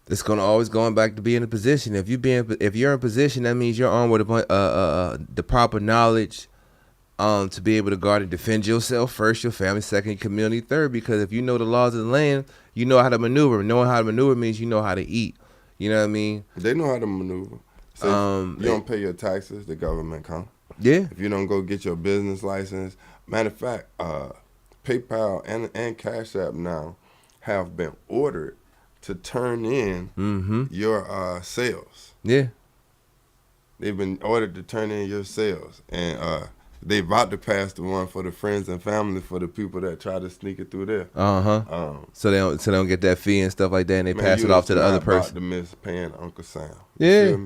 it's gonna always going back to be in a position. If you're in position, that means you're armed with the proper knowledge to be able to guard and defend yourself first, your family second, your community third. Because if you know the laws of the land, you know how to maneuver. Knowing how to maneuver means you know how to eat. You know what I mean? They know how to maneuver. So if you don't pay your taxes, the government come. Yeah. If you don't go get your business license, matter of fact, PayPal and Cash App now have been ordered to turn in your sales. Yeah. They've been ordered to turn in your sales, and they about to pass the one for the friends and family for the people that try to sneak it through there. So they don't get that fee and stuff like that, and they pass it off to the other person. About to miss paying Uncle Sam. Yeah.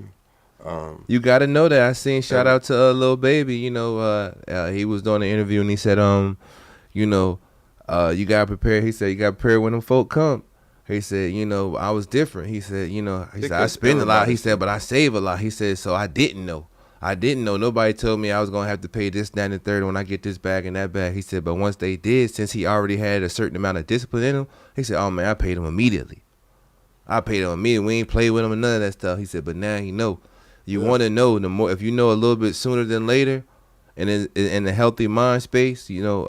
You got to know that. I seen shout out to Lil Baby. You know, he was doing an interview and he said, you know, you got to prepare. He said you got to prepare when them folk come. He said, you know, I was different. He said, you know, he said I spend a lot. He said, but I save a lot. He said, so I didn't know. Nobody told me I was gonna have to pay this, that, and the third when I get this bag and that bag. He said, but once they did, since he already had a certain amount of discipline in him, he said, oh man, I paid him immediately. We ain't play with him and none of that stuff. He said, but now he know. You want to know the more. If you know a little bit sooner than later, and in a healthy mind space, you know,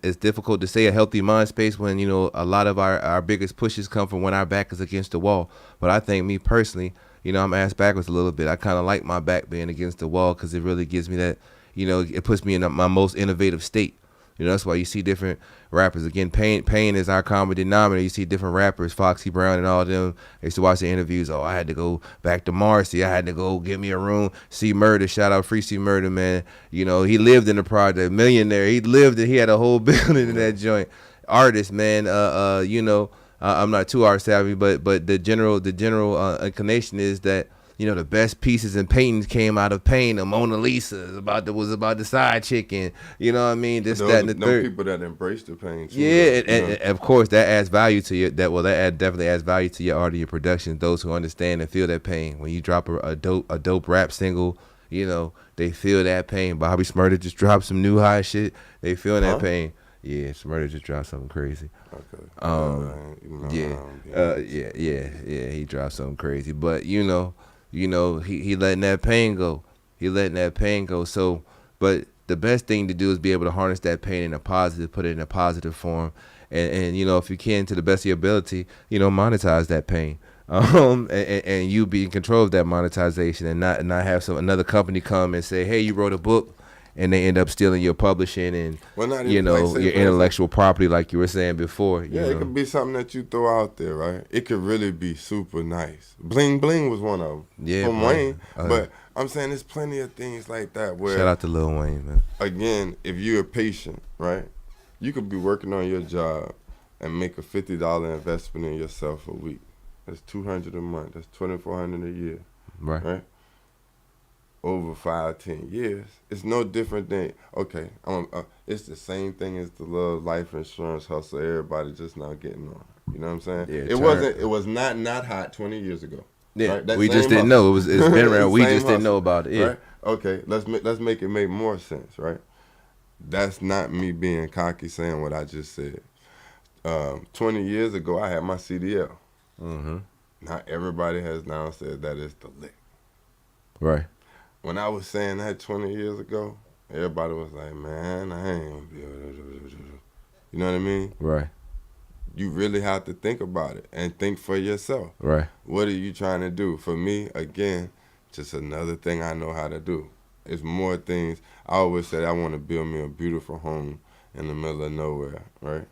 it's difficult to say a healthy mind space when, you know, a lot of our biggest pushes come from when our back is against the wall. But I think me personally, you know, I'm ass backwards a little bit. I kind of like my back being against the wall because it really gives me that, you know, it puts me in my most innovative state. You know, that's why you see different rappers. Again, pain is our common denominator. You see different rappers, Foxy Brown and all of them. I used to watch the interviews. Oh, I had to go back to Marcy. I had to go get me a room. C Murder, shout out Free C Murder, man. You know, he lived in the project, millionaire. He had a whole building in that joint. Artist, man. You know, I'm not too art savvy, but the general inclination is that, you know, the best pieces and paintings came out of pain. The Mona Lisa was about the side chicken. You know what I mean? This, that, and the third. People that embrace the pain. Too, yeah, and of course that adds value to you. Definitely adds value to your art and your production. Those who understand and feel that pain. When you drop a dope rap single, you know, they feel that pain. Bobby Smurda just dropped some new high shit. They feel that pain. Yeah, Smurda just dropped something crazy. Okay. Yeah. He dropped something crazy, but you know, he letting that pain go. So, but the best thing to do is be able to harness that pain in a positive, put it in a positive form, and you know, if you can, to the best of your ability, you know, monetize that pain. And you be in control of that monetization, and not have another company come and say, hey, you wrote a book, and they end up stealing your publishing and you know, your intellectual property, like you were saying before. Yeah, it could be something that you throw out there, right? It could really be super nice. Bling Bling was one of them. Yeah, from Wayne. But I'm saying there's plenty of things like that where, shout out to Lil Wayne, man. Again, if you're patient, right, you could be working on your job and make a $50 investment in yourself a week. That's $200 a month. That's $2,400 a year. Right? Over 5-10 years, it's no different than, okay, it's the same thing as the little life insurance hustle everybody just now getting on. You know what I'm saying? Yeah, it was not hot 20 years ago. Yeah, right? We just didn't know. It's been around. We just didn't know about it. Yeah. Right? Okay, let's make it make more sense, right? That's not me being cocky saying what I just said. 20 years ago, I had my CDL. Mm-hmm. Not everybody has now said that is the lick. Right. When I was saying that 20 years ago, everybody was like, man, I ain't gonna be able to. You know what I mean? Right. You really have to think about it and think for yourself. Right. What are you trying to do? For me, again, just another thing I know how to do. It's more things. I always said I want to build me a beautiful home in the middle of nowhere, right?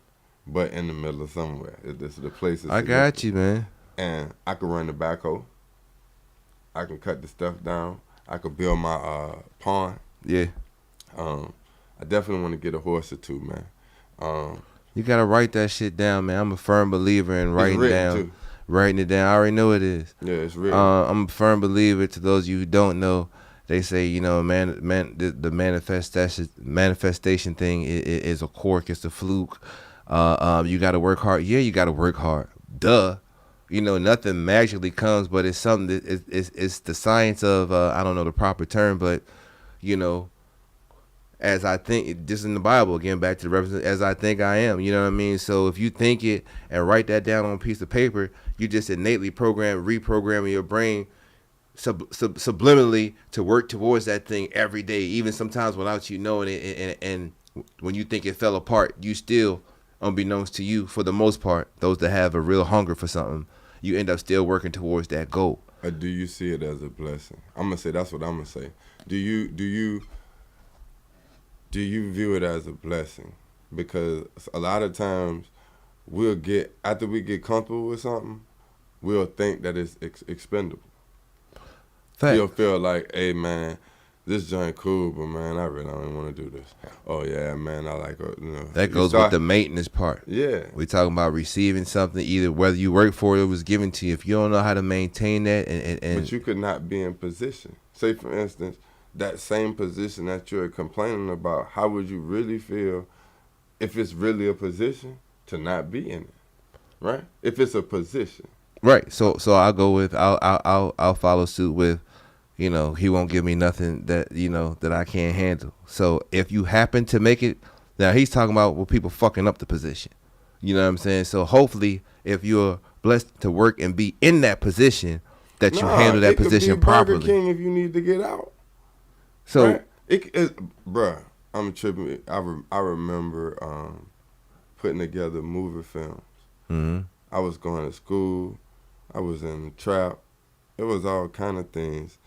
But in the middle of somewhere. This is the places. I got you, man. And I can run the backhoe. I can cut the stuff down. I could build my pond. Yeah. I definitely want to get a horse or two, man. You gotta write that shit down, man. I'm a firm believer in writing it down. I already know it is. Yeah, it's written. I'm a firm believer. To those of you who don't know, they say, you know, the manifestation thing is a cork. It's a fluke. You gotta work hard. Yeah, you gotta work hard. Duh. You know, nothing magically comes, but it's something that it's the science of I don't know the proper term, but you know, as I think, just in the Bible, again back to the reference, as I think I am. You know what I mean? So if you think it and write that down on a piece of paper, you just innately reprogramming your brain subliminally to work towards that thing every day, even sometimes without you knowing it. And when you think it fell apart, you still, unbeknownst to you, for the most part, those that have a real hunger for something, you end up still working towards that goal. Or do you see it as a blessing? I'm gonna say that's what I'm gonna say. Do you view it as a blessing? Because a lot of times we'll get, after we get comfortable with something, we'll think that it's expendable. Fact. You'll feel like, hey man, this joint cool, but man, I really don't want to do this. Oh yeah, man, I like it. You know, that goes with the maintenance part. Yeah, we talking about receiving something, either whether you work for it or it was given to you. If you don't know how to maintain that, and but you could not be in position. Say for instance, that same position that you're complaining about, how would you really feel if it's really a position to not be in it, right? If it's a position, right? So I'll go with I'll follow suit with, you know, he won't give me nothing that, you know, that I can't handle. So if you happen to make it, now he's talking about people fucking up the position. You know what I'm saying? So hopefully, if you're blessed to work and be in that position, that you handle that position it could be properly. Burger King if you need to get out. So, right? Bruh, I'm tripping. I remember putting together movie films. mm-hmm. I was going to school. I was in the trap. It was all kind of things.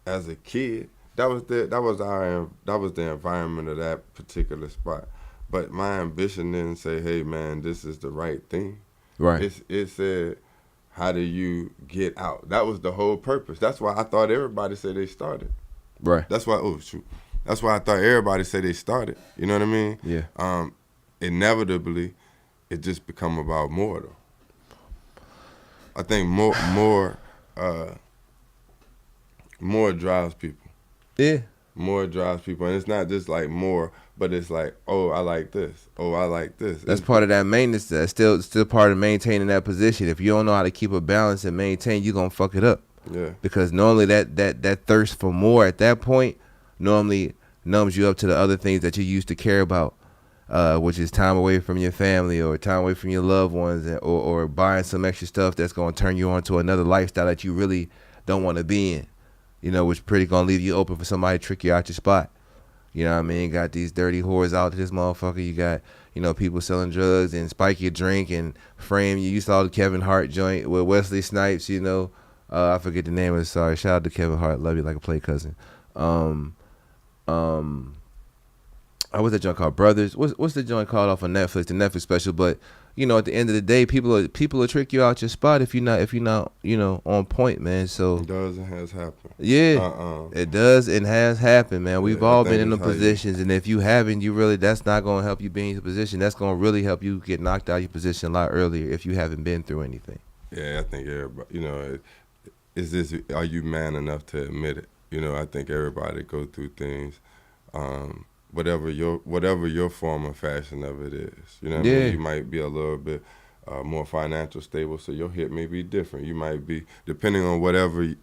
As a kid, that was the environment of that particular spot. But my ambition didn't say, "Hey man, this is the right thing." Right. It said, "How do you get out?" That was the whole purpose. That's why I thought everybody said they started. Right. That's why. Oh shoot. That's why I thought everybody said they started. You know what I mean? Yeah. Inevitably, it just become about more though. I think more drives people. Yeah. More drives people, and it's not just like more, but it's like, oh, I like this. Oh, I like this. That's part of that maintenance. That's still part of maintaining that position. If you don't know how to keep a balance and maintain, you're gonna fuck it up. Yeah. Because normally that thirst for more at that point normally numbs you up to the other things that you used to care about, which is time away from your family or time away from your loved ones, or buying some extra stuff that's going to turn you on to another lifestyle that you really don't want to be in, you know, which pretty going to leave you open for somebody to trick you out your spot. You know what I mean? Got these dirty whores out to this motherfucker. You got, you know, people selling drugs and spike your drink and frame you. You saw the Kevin Hart joint with Wesley Snipes, you know. I forget the name of it. Sorry. Shout out to Kevin Hart. Love you like a play cousin. What's that joint called? Brothers. What's the joint called off of Netflix? The Netflix special. But you know, at the end of the day, people will trick you out your spot if you're not you know on point, man. So it does and has happened. Yeah, it does and has happened, man. We've all been in the positions, and if you haven't, that's not gonna help you be in your position. That's gonna really help you get knocked out of your position a lot earlier if you haven't been through anything. Yeah, I think everybody, you know, are you man enough to admit it? You know, I think everybody go through things, whatever your form of fashion of it is. You know what I mean? You might be a little bit more financial stable, so your hit may be different. You might be, depending on whatever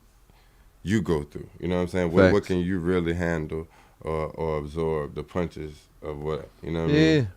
you go through. You know what I'm saying? What can you really handle or absorb the punches of what? You know what I mean?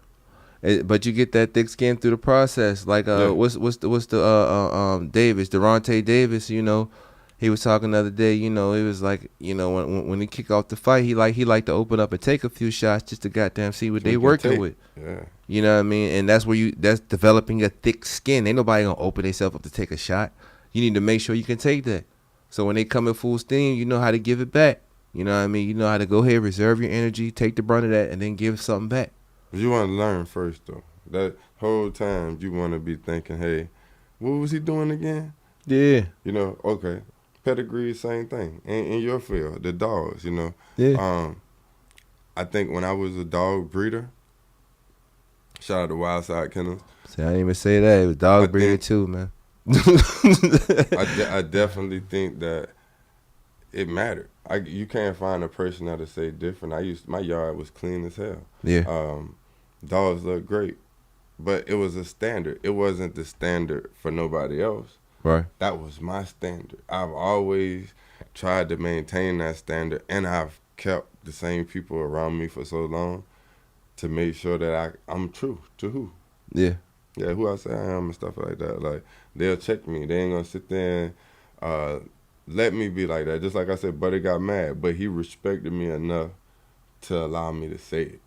But you get that thick skin through the process. Like what's the Davis, Durante Davis, you know, he was talking the other day, you know, it was like, you know, when he kick off the fight, he like to open up and take a few shots just to goddamn see what they working with. Yeah. You know what I mean? And that's that's developing a thick skin. Ain't nobody gonna open themselves up to take a shot. You need to make sure you can take that. So when they come in full steam, you know how to give it back. You know what I mean? You know how to go ahead, reserve your energy, take the brunt of that, and then give something back. You want to learn first, though. That whole time, you want to be thinking, hey, what was he doing again? Yeah. You know, okay. Pedigree, same thing. In your field, the dogs, you know. Yeah. I think when I was a dog breeder, shout out to Wild Side Kennels. See, I didn't even say that. It was dog breeder too, man. I definitely think that it mattered. You can't find a person that'll say different. My yard was clean as hell. Yeah. Dogs look great, but it was a standard. It wasn't the standard for nobody else. Right. That was my standard. I've always tried to maintain that standard, and I've kept the same people around me for so long to make sure that I'm true to who. Yeah. Yeah, who I say I am and stuff like that. Like, they'll check me. They ain't gonna sit there and let me be like that. Just like I said, Buddy got mad, but he respected me enough to allow me to say it.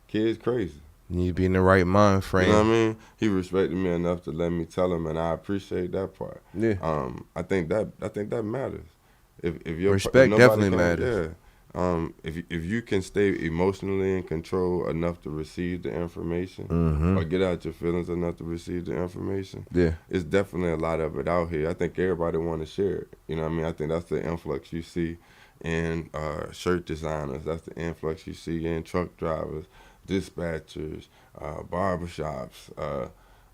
Kid's crazy. You need to be in the right mind frame. You know what I mean? He respected me enough to let me tell him, and I appreciate that part. Yeah. I think that matters. If your Respect definitely matters. Yeah. If you can stay emotionally in control enough to receive the information, or get out your feelings enough to receive the information, it's definitely a lot of it out here. I think everybody want to share it. You know what I mean? I think that's the influx you see in shirt designers. That's the influx you see in truck drivers, dispatchers, barbershops,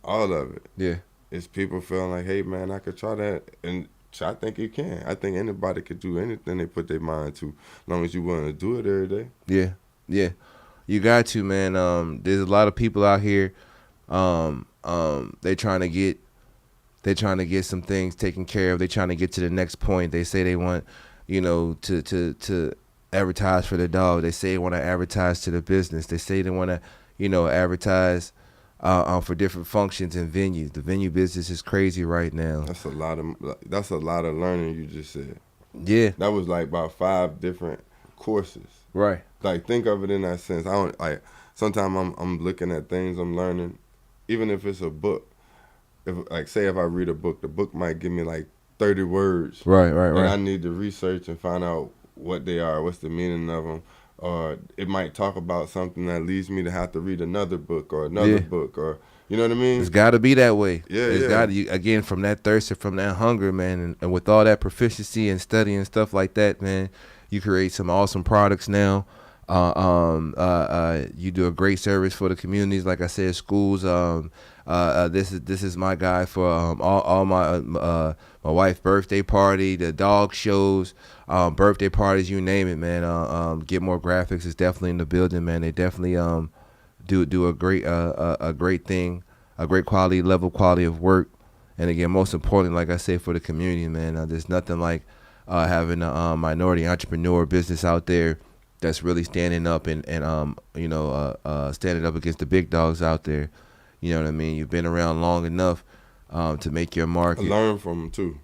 all of it. Yeah. It's people feeling like, hey, man, I could try that. And I think you can. I think anybody could do anything they put their mind to, as long as you willing to do it every day. Yeah. Yeah. You got to, man. There's a lot of people out here, they trying to get some things taken care of. They trying to get to the next point. They say they want, to advertise for the dog. They say they want to advertise to the business. They say they want to, advertise for different functions and venues. The venue business is crazy right now. That's a lot of learning you just said. Yeah. That was like about 5 different courses. Right. Like, think of it in that sense. I don't like. Sometimes I'm looking at things I'm learning, even if it's a book. Say if I read a book, the book might give me like 30 words. Right. And I need to research and find out what they are, what's the meaning of them. Or it might talk about something that leads me to have to read another book or another book, or you know what I mean? It's got to be that way. Yeah, it's got to, again, from that thirst and from that hunger, man, and with all that proficiency and study and stuff like that, man, you create some awesome products now. You do a great service for the communities, like I said, schools. This is my guy for all my wife's birthday party, the dog shows, birthday parties, you name it, man. GITMOR Graphics is definitely in the building, man. They definitely do a great thing, a great quality of work, and again, most importantly, like I said, for the community, man. There's nothing like having a minority entrepreneur business out there that's really standing up and standing up against the big dogs out there. You know what I mean? You've been around long enough to make your mark. Learn from them too.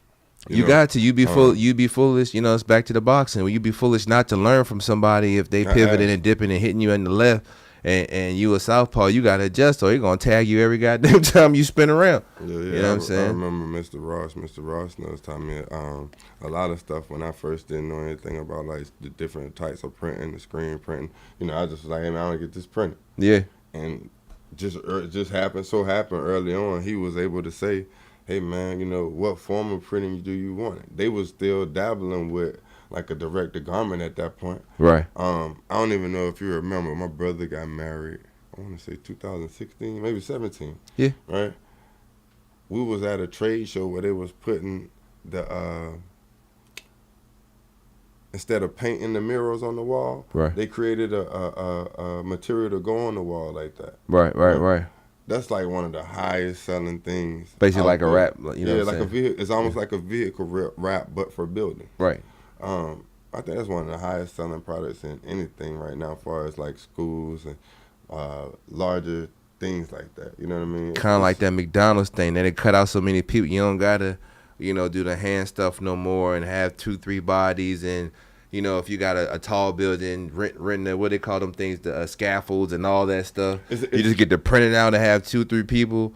Got to. You be foolish. It's back to the boxing. You be foolish not to learn from somebody if they pivoting and dipping and hitting you in the left, and you a southpaw. You got to adjust, or you're gonna tag you every goddamn time you spin around. Yeah. You know what I'm saying? I remember Mr. Ross. Mr. Ross knows taught me a lot of stuff when I first didn't know anything about like the different types of printing, the screen printing. I just was like, hey man, I want to get this printed. Yeah. And just happened early on, he was able to say, hey man, what form of printing do you want? They was still dabbling with like a direct-to-garment at that point. Right. I don't even know if you remember, my brother got married, I want to say 2016, maybe 17. Yeah. Right? We was at a trade show where they was putting the instead of painting the murals on the wall, right, they created a material to go on the wall like that. Right. That's like one of the highest selling things. Basically like a wrap, like a vehicle. It's almost like a vehicle wrap, but for building. Right. I think that's one of the highest selling products in anything right now, as far as like schools and larger things like that. You know what I mean? Kind of like that McDonald's thing. They cut out so many people. You don't gotta, do the hand stuff no more and have 2-3 bodies. And if you got a tall building, renting the, what they call them things, the scaffolds and all that stuff. You just get to print it out and have 2-3 people.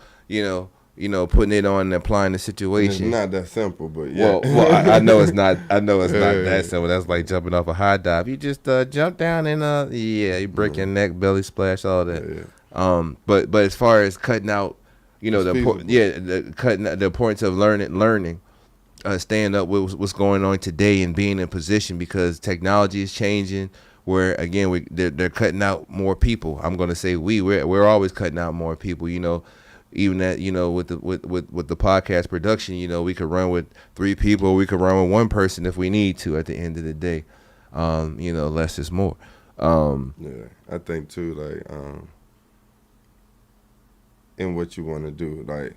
Putting it on and applying the situation. It's not that simple, but yeah. Well, I know it's not. I know it's not that simple. That's like jumping off a high dive. You just jump down and you break your neck, belly splash, all that. Yeah. But as far as cutting out, cutting the importance of learning, staying up with what's going on today and being in position, because technology is changing. Where again, they're cutting out more people. I'm gonna say we're always cutting out more people. Even that, with the podcast production, we could run with 3 people, we could run with 1 person if we need to at the end of the day. Less is more. Yeah, I think too, like, in what you want to do, like,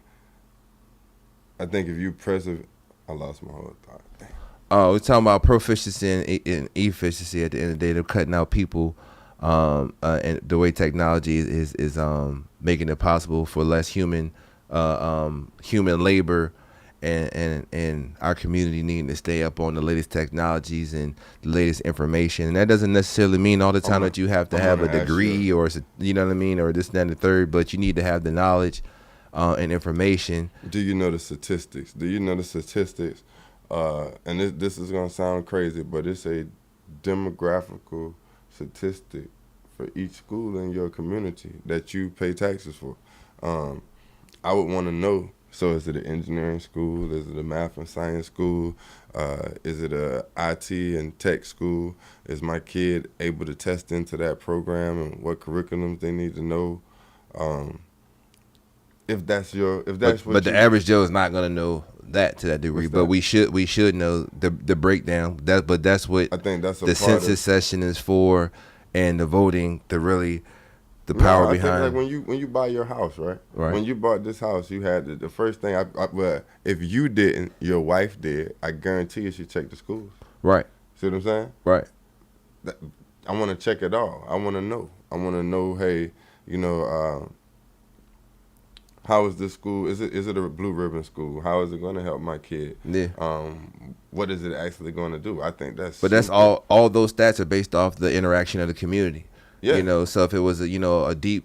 I think if you persevere, I lost my whole thought. Oh, we're talking about proficiency and efficiency. At the end of the day, they're cutting out people, and the way technology is making it possible for less human labor, and our community needing to stay up on the latest technologies and the latest information. And that doesn't necessarily mean all the time that you have to have a degree or, you know what I mean, or this, that, and the third. But you need to have the knowledge and information. Do you know the statistics? And this is gonna sound crazy, but it's a demographical statistic for each school in your community that you pay taxes for. I would want to know. So is it an engineering school? Is it a math and science school? Is it a IT and tech school? Is my kid able to test into that program and what curriculums they need to know? But the average Joe is not gonna know that to that degree. But we should know the breakdown. That's what I think that's the census session is for, and the voting, the power behind. I think like when you buy your house, right? When you bought this house, you had the first thing. Well, if you didn't, your wife did. I guarantee you, she checked the schools. Right. See what I'm saying? Right. I want to check it all. I want to know. Hey, how is this school? Is it a blue ribbon school? How is it going to help my kid? Yeah. What is it actually going to do? I think that's. But that's all those stats are based off the interaction of the community. Yeah. So if it was a deep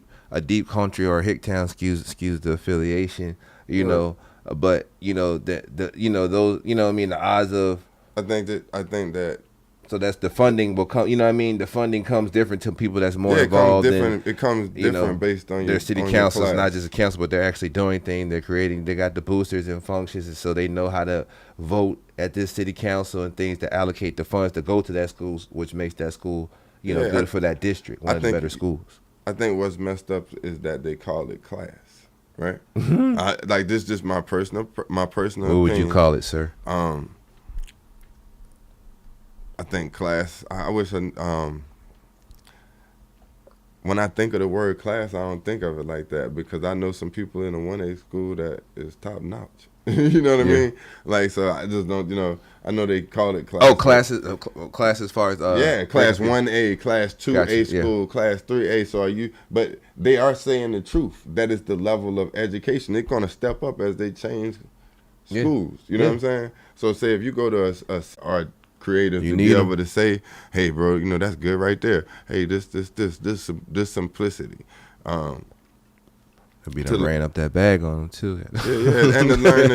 country or a hick town, excuse the affiliation, but those, the odds of. I think that. So that's the funding will come. The funding comes different to people that's more involved. It comes different based on their city council. It's not just a council, but they're actually doing things. They're creating. They got the boosters and functions, and so they know how to vote at this city council and things to allocate the funds to go to that school, which makes that school, good for that district. One of the better schools. I think what's messed up is that they call it class, right? Mm-hmm. This is just my personal What opinion. would you call it, sir? I think class. I wish. When I think of the word class, I don't think of it like that because I know some people in a 1A school that is top notch. You know what I mean? Like, so I just don't. I know they call it class. Oh, class as far as class 1A, class 2A school, class 3A. So but they are saying the truth. That is the level of education. They're gonna step up as they change schools. You know what I'm saying? So say if you go to our creative to be able to say, hey, bro, that's good right there. Hey, this simplicity. Be done ran up that bag on them too. Yeah, and to learn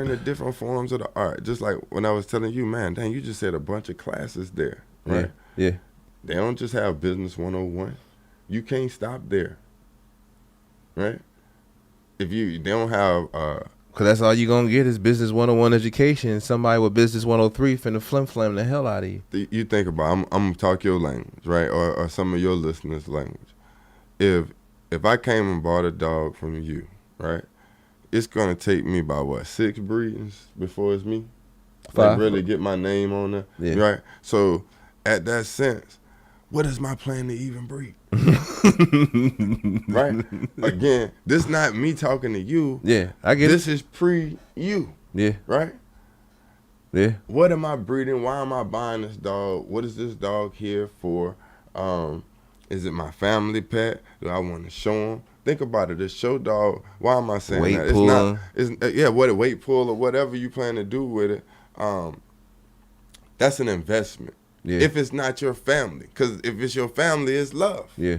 the different forms of the art. Just like when I was telling you, man, dang, you just said a bunch of classes there, right? Yeah. They don't just have Business 101. You can't stop there, right? They don't have. Cause that's all you gonna get is Business 101 education. Somebody with Business 103 finna flim the hell out of you. You think about, I'm gonna talk your language, right, or some of your listeners' language. If I came and bought a dog from you, right, it's gonna take me about 6 breedings before it's me. 5. Like really get my name on there, right? So at that sense, what is my plan to even breed? Right? Again, this not me talking to you. Yeah, I get this is pre-you. Yeah. Right? Yeah. What am I breeding? Why am I buying this dog? What is this dog here for? Is it my family pet? Do I want to show them? Think about it. This show dog, why am I saying that? What a weight pull or whatever you plan to do with it. That's an investment. Yeah. If it's not your family. Because if it's your family, it's love. Yeah.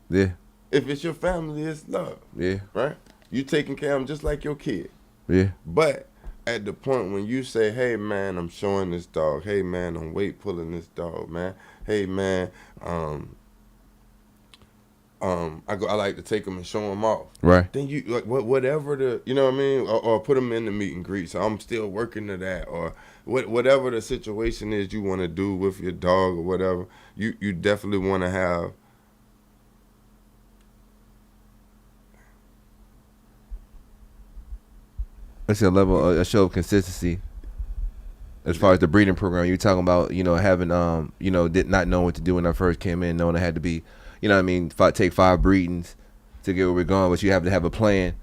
Yeah. If it's your family, it's love. Yeah. Right? You taking care of them just like your kid. Yeah. But at the point when you say, hey, man, I'm showing this dog. Hey, man, I'm weight pulling this dog, man. Hey, man, I like to take them and show them off. Right. Then you like whatever you know what I mean, or put them in the meet and greet. So I'm still working to that, or whatever the situation is you want to do with your dog or whatever. You definitely want to have. It's a show of consistency. As far as the breeding program, you're talking about, having did not know what to do when I first came in, knowing I had to be. Take 5 breedings to get where we're going, but you have to have a plan,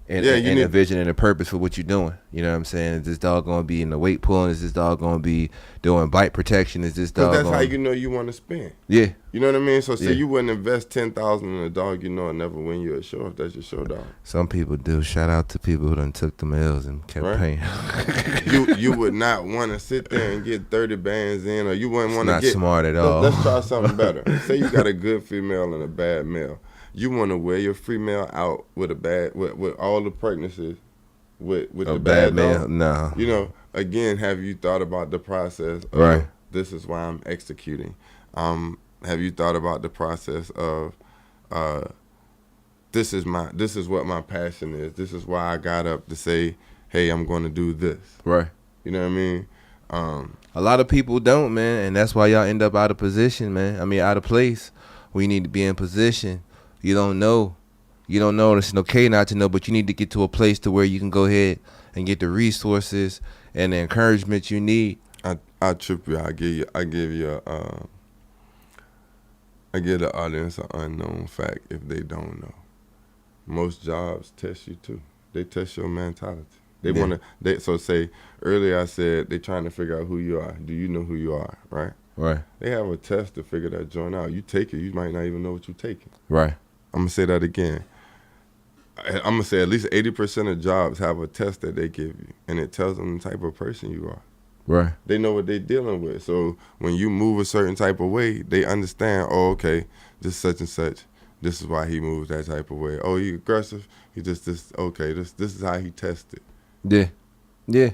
and a vision and a purpose for what you're doing. You know what I'm saying? Is this dog gonna be in the weight pulling? Is this dog gonna be doing bite protection? Is this dog? Because that's how you know you want to spend. Yeah. You know what I mean? So say you wouldn't invest $10,000 in a dog, you know, it never win you a show if that's your show dog. Some people do. Shout out to people who done took them L's and kept paying. you would not want to sit there and get 30 bands in, or you wouldn't want to get. Not smart at all. Let's try something better. Say you got a good female and a bad male. You want to wear your female out with a bad, with all the pregnancies, with the bad dog? No. You know, again, have you thought about the process of this is why I'm executing? Have you thought about the process of this is what my passion is. This is why I got up to say, hey, I'm going to do this. Right. You know what I mean? A lot of people don't, man, and that's why y'all end up out of position, man. I mean, out of place. We need to be in position. You don't know. It's okay not to know, but you need to get to a place to where you can go ahead and get the resources and the encouragement you need. I trip you. I give the audience an unknown fact if they don't know. Most jobs test you too. They test your mentality. They want to. So say earlier I said they trying to figure out who you are. Do you know who you are? Right. Right. They have a test to figure that joint out. You take it, you might not even know what you're taking. Right. I'm going to say that again. I'm going to say at least 80% of jobs have a test that they give you, and it tells them the type of person you are. Right. They know what they're dealing with. So when you move a certain type of way, they understand, oh, okay, this such and such. This is why he moves that type of way. Oh, he aggressive. He just this. Okay, this is how he tested. Yeah. Yeah.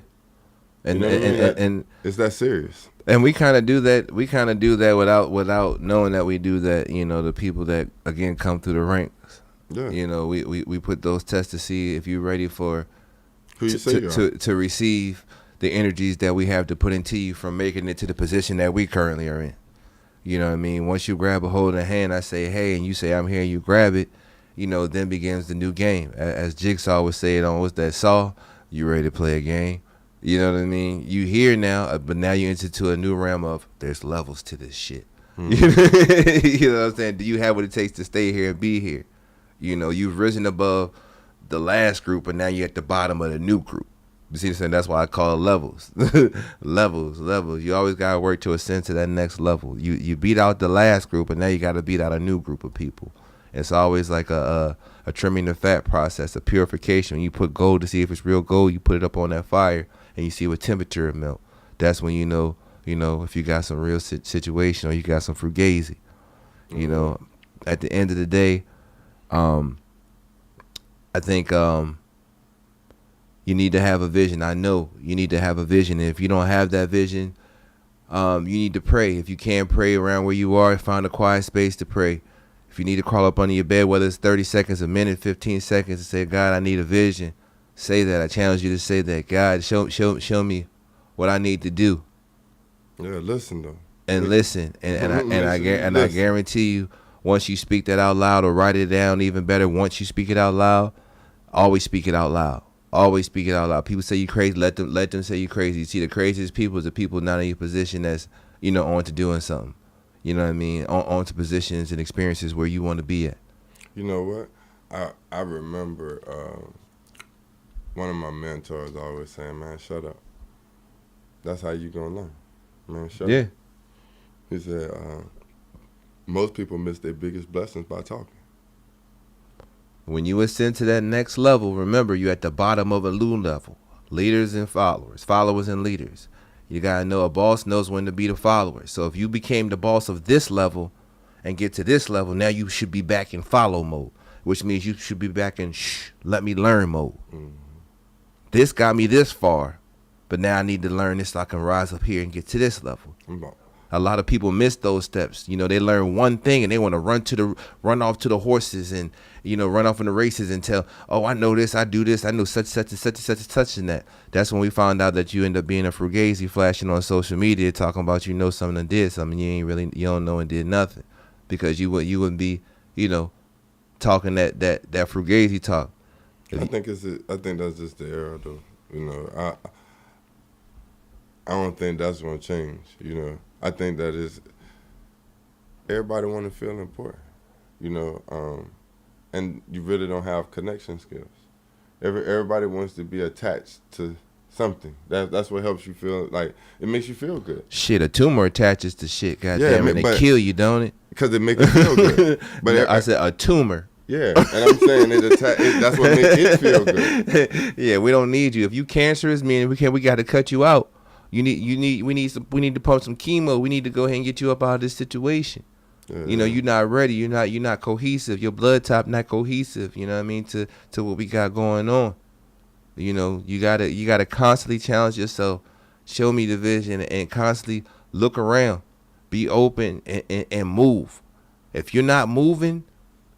And, you know and it's that serious. And we kind of do that. We kind of do that without knowing that we do that. You know, the people that again come through the ranks. Yeah. You know, we put those tests to see if you're ready for who you say you are. to receive the energies that we have to put into you from making it to the position that we currently are in. You know what I mean? Once you grab a hold of the hand, I say, hey, and you say, I'm here, and you grab it, you know, then begins the new game. As Jigsaw would say it on, what's that, Saw? You ready to play a game? You know what I mean? You here now, but now you into a new realm of there's levels to this shit. Mm-hmm. You know what I'm saying? Do you have what it takes to stay here and be here? You know, you've risen above the last group, and now you're at the bottom of the new group. You see what I'm saying? That's why I call it levels. levels. You always got to work to ascend to that next level. You beat out the last group, and now you got to beat out a new group of people. It's always like a trimming the fat process, a purification. When you put gold to see if it's real gold, you put it up on that fire, and you see what temperature it melt. That's when you know if you got some real situation or you got some fugazi. You know, at the end of the day, I think you need to have a vision. I know you need to have a vision. And if you don't have that vision, you need to pray. If you can't pray around where you are, find a quiet space to pray. If you need to crawl up under your bed, whether it's 30 seconds, a minute, 15 seconds, and say, God, I need a vision. Say that. I challenge you to say that. God, show me what I need to do. Yeah, listen though. And listen. I guarantee you, once you speak that out loud or write it down, even better, once you speak it out loud, always speak it out loud. Always speak it out loud. People say you crazy, let them say you crazy. You see, the craziest people is the people not in your position that's, on to doing something. You know what I mean? On to positions and experiences where you want to be at. You know what? I remember one of my mentors always saying, man, shut up. That's how you gonna learn. Man, shut up. He said, most people miss their biggest blessings by talking. When you ascend to that next level, remember you're at the bottom of a new level. Leaders and followers, followers and leaders. You gotta know a boss knows when to be the follower. So if you became the boss of this level and get to this level, now you should be back in follow mode, which means you should be back in let me learn mode. Mm-hmm. This got me this far, but now I need to learn this so I can rise up here and get to this level. Mm-hmm. A lot of people miss those steps. They learn one thing and they want to run off to the horses and, run off in the races and tell, oh, I know this, I do this, I know such and that. That's when we found out that you end up being a fugazi flashing on social media talking about something and did something. You don't know and did nothing because you wouldn't be, talking that fugazi talk. I think that's just the era though. I don't think that's gonna change. I think that is everybody want to feel important, and you really don't have connection skills. Everybody wants to be attached to something. That's what helps you feel like it makes you feel good. Shit, a tumor attaches to shit, goddamn, Yeah, and it kill you, don't it? Because it makes you feel good. But No, I said a tumor. Yeah, and I'm saying that's what makes it feel good. Yeah, we don't need you. If you cancerous, man, we got to cut you out. We need to pump some chemo. We need to go ahead and get you up out of this situation. Yeah. You know, you're not ready. You're not cohesive. Your blood type not cohesive. You know what I mean? To what we got going on. You know, you gotta constantly challenge yourself. Show me the vision and constantly look around. Be open and move. If you're not moving,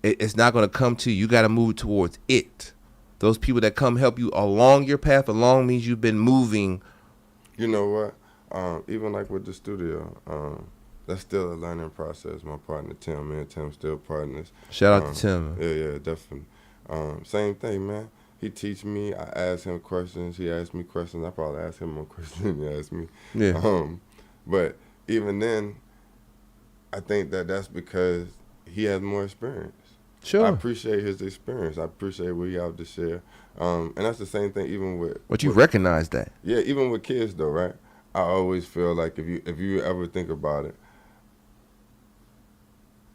it's not gonna come to you. You gotta move towards it. Those people that come help you along your path along means you've been moving. You know what? Even like with the studio, that's still a learning process. My partner Tim, me and Tim still partners. Shout out to Tim. Yeah, definitely. Same thing, man. He teach me. I ask him questions. He asks me questions. I probably ask him more questions than he asks me. Yeah. But even then, I think that's because he has more experience. Sure. I appreciate his experience. I appreciate what he have to share. And that's the same thing even with. But you recognize that. Yeah, even with kids though, right? I always feel like if you ever think about it,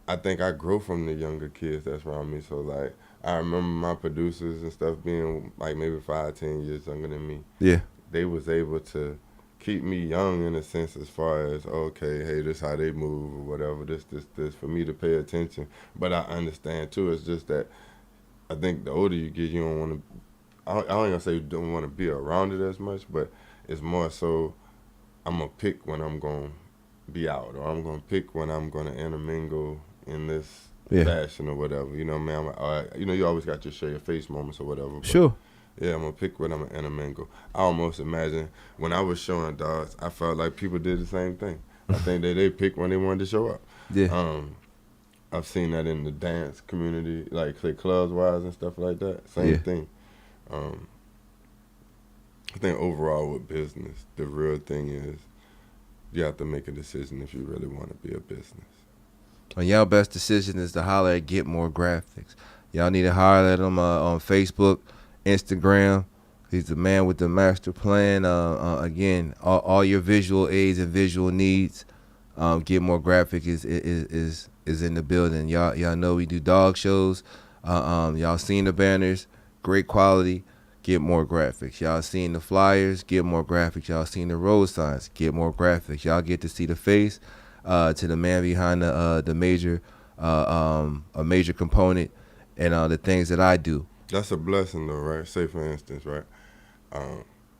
I think I grow from the younger kids that's around me. So like I remember my producers and stuff being like maybe 5, 10 years younger than me. Yeah. They was able to keep me young in a sense as far as, okay, hey, this how they move or whatever, this, for me to pay attention. But I understand too, it's just that I think the older you get, you don't want to, I ain't gonna say you don't want to be around it as much, but it's more so I'm gonna pick when I'm gonna be out, or I'm gonna pick when I'm gonna intermingle in this fashion or whatever. You know, man. You know, you always got your show your face moments or whatever. But sure. Yeah, I'm gonna pick when I'm gonna intermingle. I almost imagine when I was showing dogs, I felt like people did the same thing. I think that they picked when they wanted to show up. Yeah. I've seen that in the dance community, like say clubs wise and stuff like that. Same thing. I think overall with business, the real thing is you have to make a decision if you really want to be a business. And y'all best decision is to holler at GITMOR Graphics. Y'all need to holler at him on Facebook, Instagram. He's the man with the master plan. Again, all your visual aids and visual needs. GITMOR Graphics is in the building. Y'all know we do dog shows. Y'all seen the banners, great quality. GITMOR Graphics. Y'all seen the flyers, GITMOR Graphics. Y'all seen the road signs, GITMOR Graphics. Y'all get to see the face to the man behind the major a major component and the things that I do. That's a blessing though, right? Say for instance, right?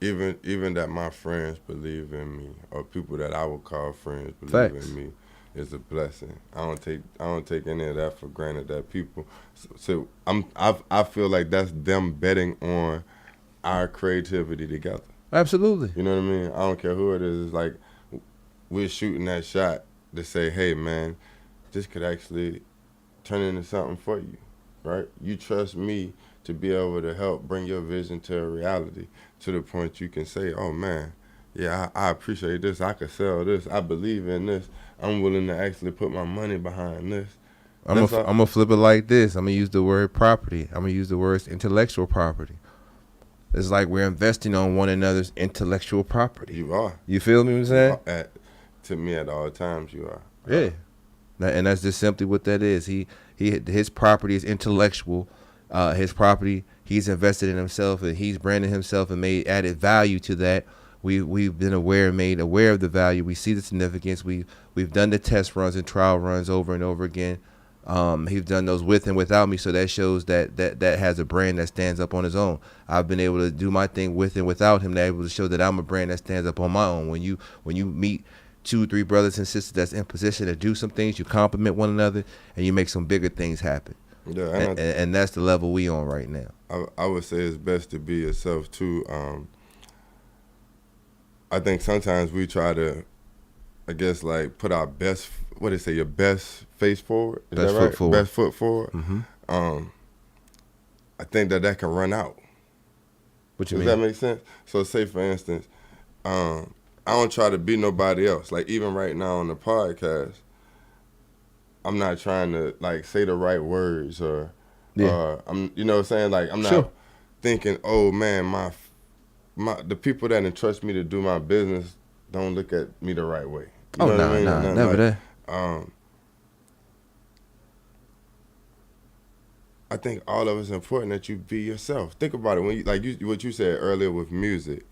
Even that my friends believe in me, or people that I would call friends believe in me, is a blessing. I don't take any of that for granted. That people, so I feel like that's them betting on our creativity together. Absolutely. You know what I mean? I don't care who it is. It's like we're shooting that shot to say, hey man, this could actually turn into something for you, right? You trust me to be able to help bring your vision to a reality, to the point you can say, oh man, yeah, I appreciate this. I could sell this. I believe in this. I'm willing to actually put my money behind this. I'm gonna flip it like this. I'm gonna use the word property. I'm gonna use the words intellectual property. It's like we're investing on one another's intellectual property. You are. You feel me what I'm saying? To me, at all times, you are. Yeah. And that's just simply what that is. His property is intellectual. His property, he's invested in himself, and he's branded himself and made added value to that. We've been made aware of the value. We see the significance. We've done the test runs and trial runs over and over again. He's done those with and without me, so that shows that has a brand that stands up on his own. I've been able to do my thing with and without him, able to show that I'm a brand that stands up on my own. When you meet 2, 3 brothers and sisters that's in position to do some things, you compliment one another, and you make some bigger things happen. Yeah, and that's the level we on right now. I would say it's best to be yourself too. I think sometimes we try to, I guess, like put our best, what they say, your best face forward. Is best that right? Foot forward. Best foot forward. Mm-hmm. I think that can run out. What you mean? Does that make sense? So say for instance, I don't try to be nobody else. Like even right now on the podcast, I'm not trying to like say the right words or I'm, you know what I'm saying? Like I'm not thinking, oh man, the people that entrust me to do my business don't look at me the right way. You know what I mean? Never like, that. I think all of it's important that you be yourself. Think about it when what you said earlier with music.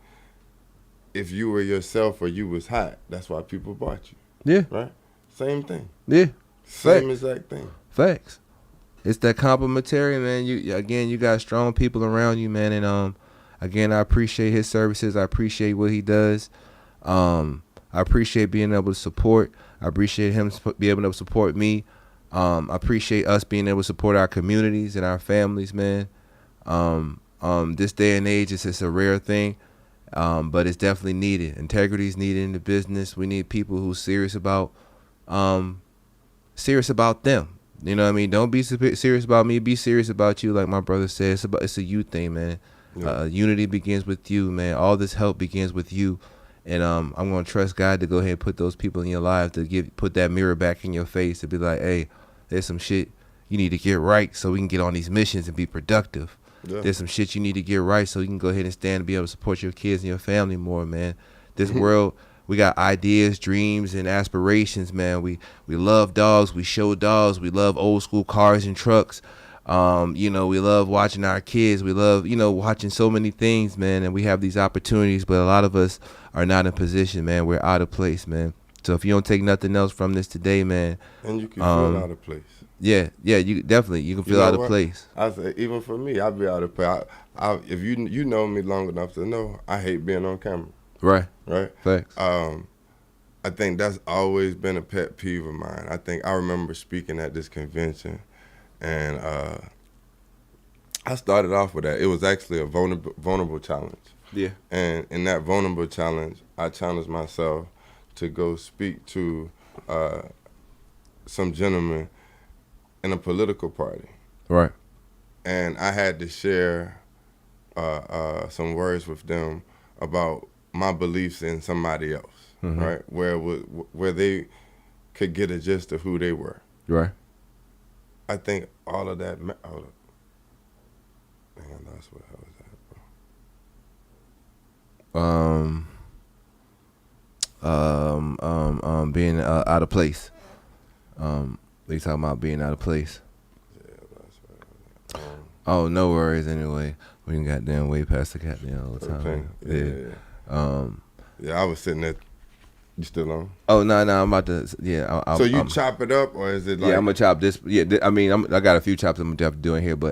If you were yourself or you was hot, that's why people bought you. Yeah. Right? Same thing. Yeah. Same exact thing. Facts. It's that complementary, man. You got strong people around you, man, and again, I appreciate his services. I appreciate what he does. I appreciate being able to support. I appreciate him being able to support me. I appreciate us being able to support our communities and our families, man. This day and age, it's a rare thing, but it's definitely needed. Integrity is needed in the business. We need people who's serious about them. You know what I mean? Don't be serious about me. Be serious about you, like my brother said. It's a you thing, man. Yeah. Unity begins with you, man. All this help begins with you. And I'm going to trust God to go ahead and put those people in your life to put that mirror back in your face to be like, hey, there's some shit you need to get right so we can get on these missions and be productive. Yeah. There's some shit you need to get right so you can go ahead and stand and be able to support your kids and your family more, man. This world, we got ideas, dreams, and aspirations, man. We love dogs. We show dogs. We love old school cars and trucks. We love watching our kids. We love, watching so many things, man. And we have these opportunities, but a lot of us are not in position, man. We're out of place, man. So if you don't take nothing else from this today, man. And you can feel out of place. Yeah, you can feel out of place. I say, even for me, I'll be out of place. If you know me long enough to know, I hate being on camera. Right. Thanks. I think that's always been a pet peeve of mine. I remember speaking at this convention, and I started off with that. It was actually a vulnerable challenge. Yeah. And in that vulnerable challenge, I challenged myself to go speak to some gentlemen in a political party. Right. And I had to share some words with them about my beliefs in somebody else, right? Where they could get a gist of who they were. Right. I think all of that. Hold up. Man, I lost what the hell was that, bro? Being out of place. They talking about being out of place. Yeah, that's right. Oh, no worries. Anyway, we can goddamn way past the goddamn all the time. Yeah. Yeah, I was sitting there. You still on? Oh no, I'm about to. Yeah. So you chop it up, or is it like? Yeah, I'm gonna chop this. Yeah, I mean, I got a few chops I'm gonna have to do in here, but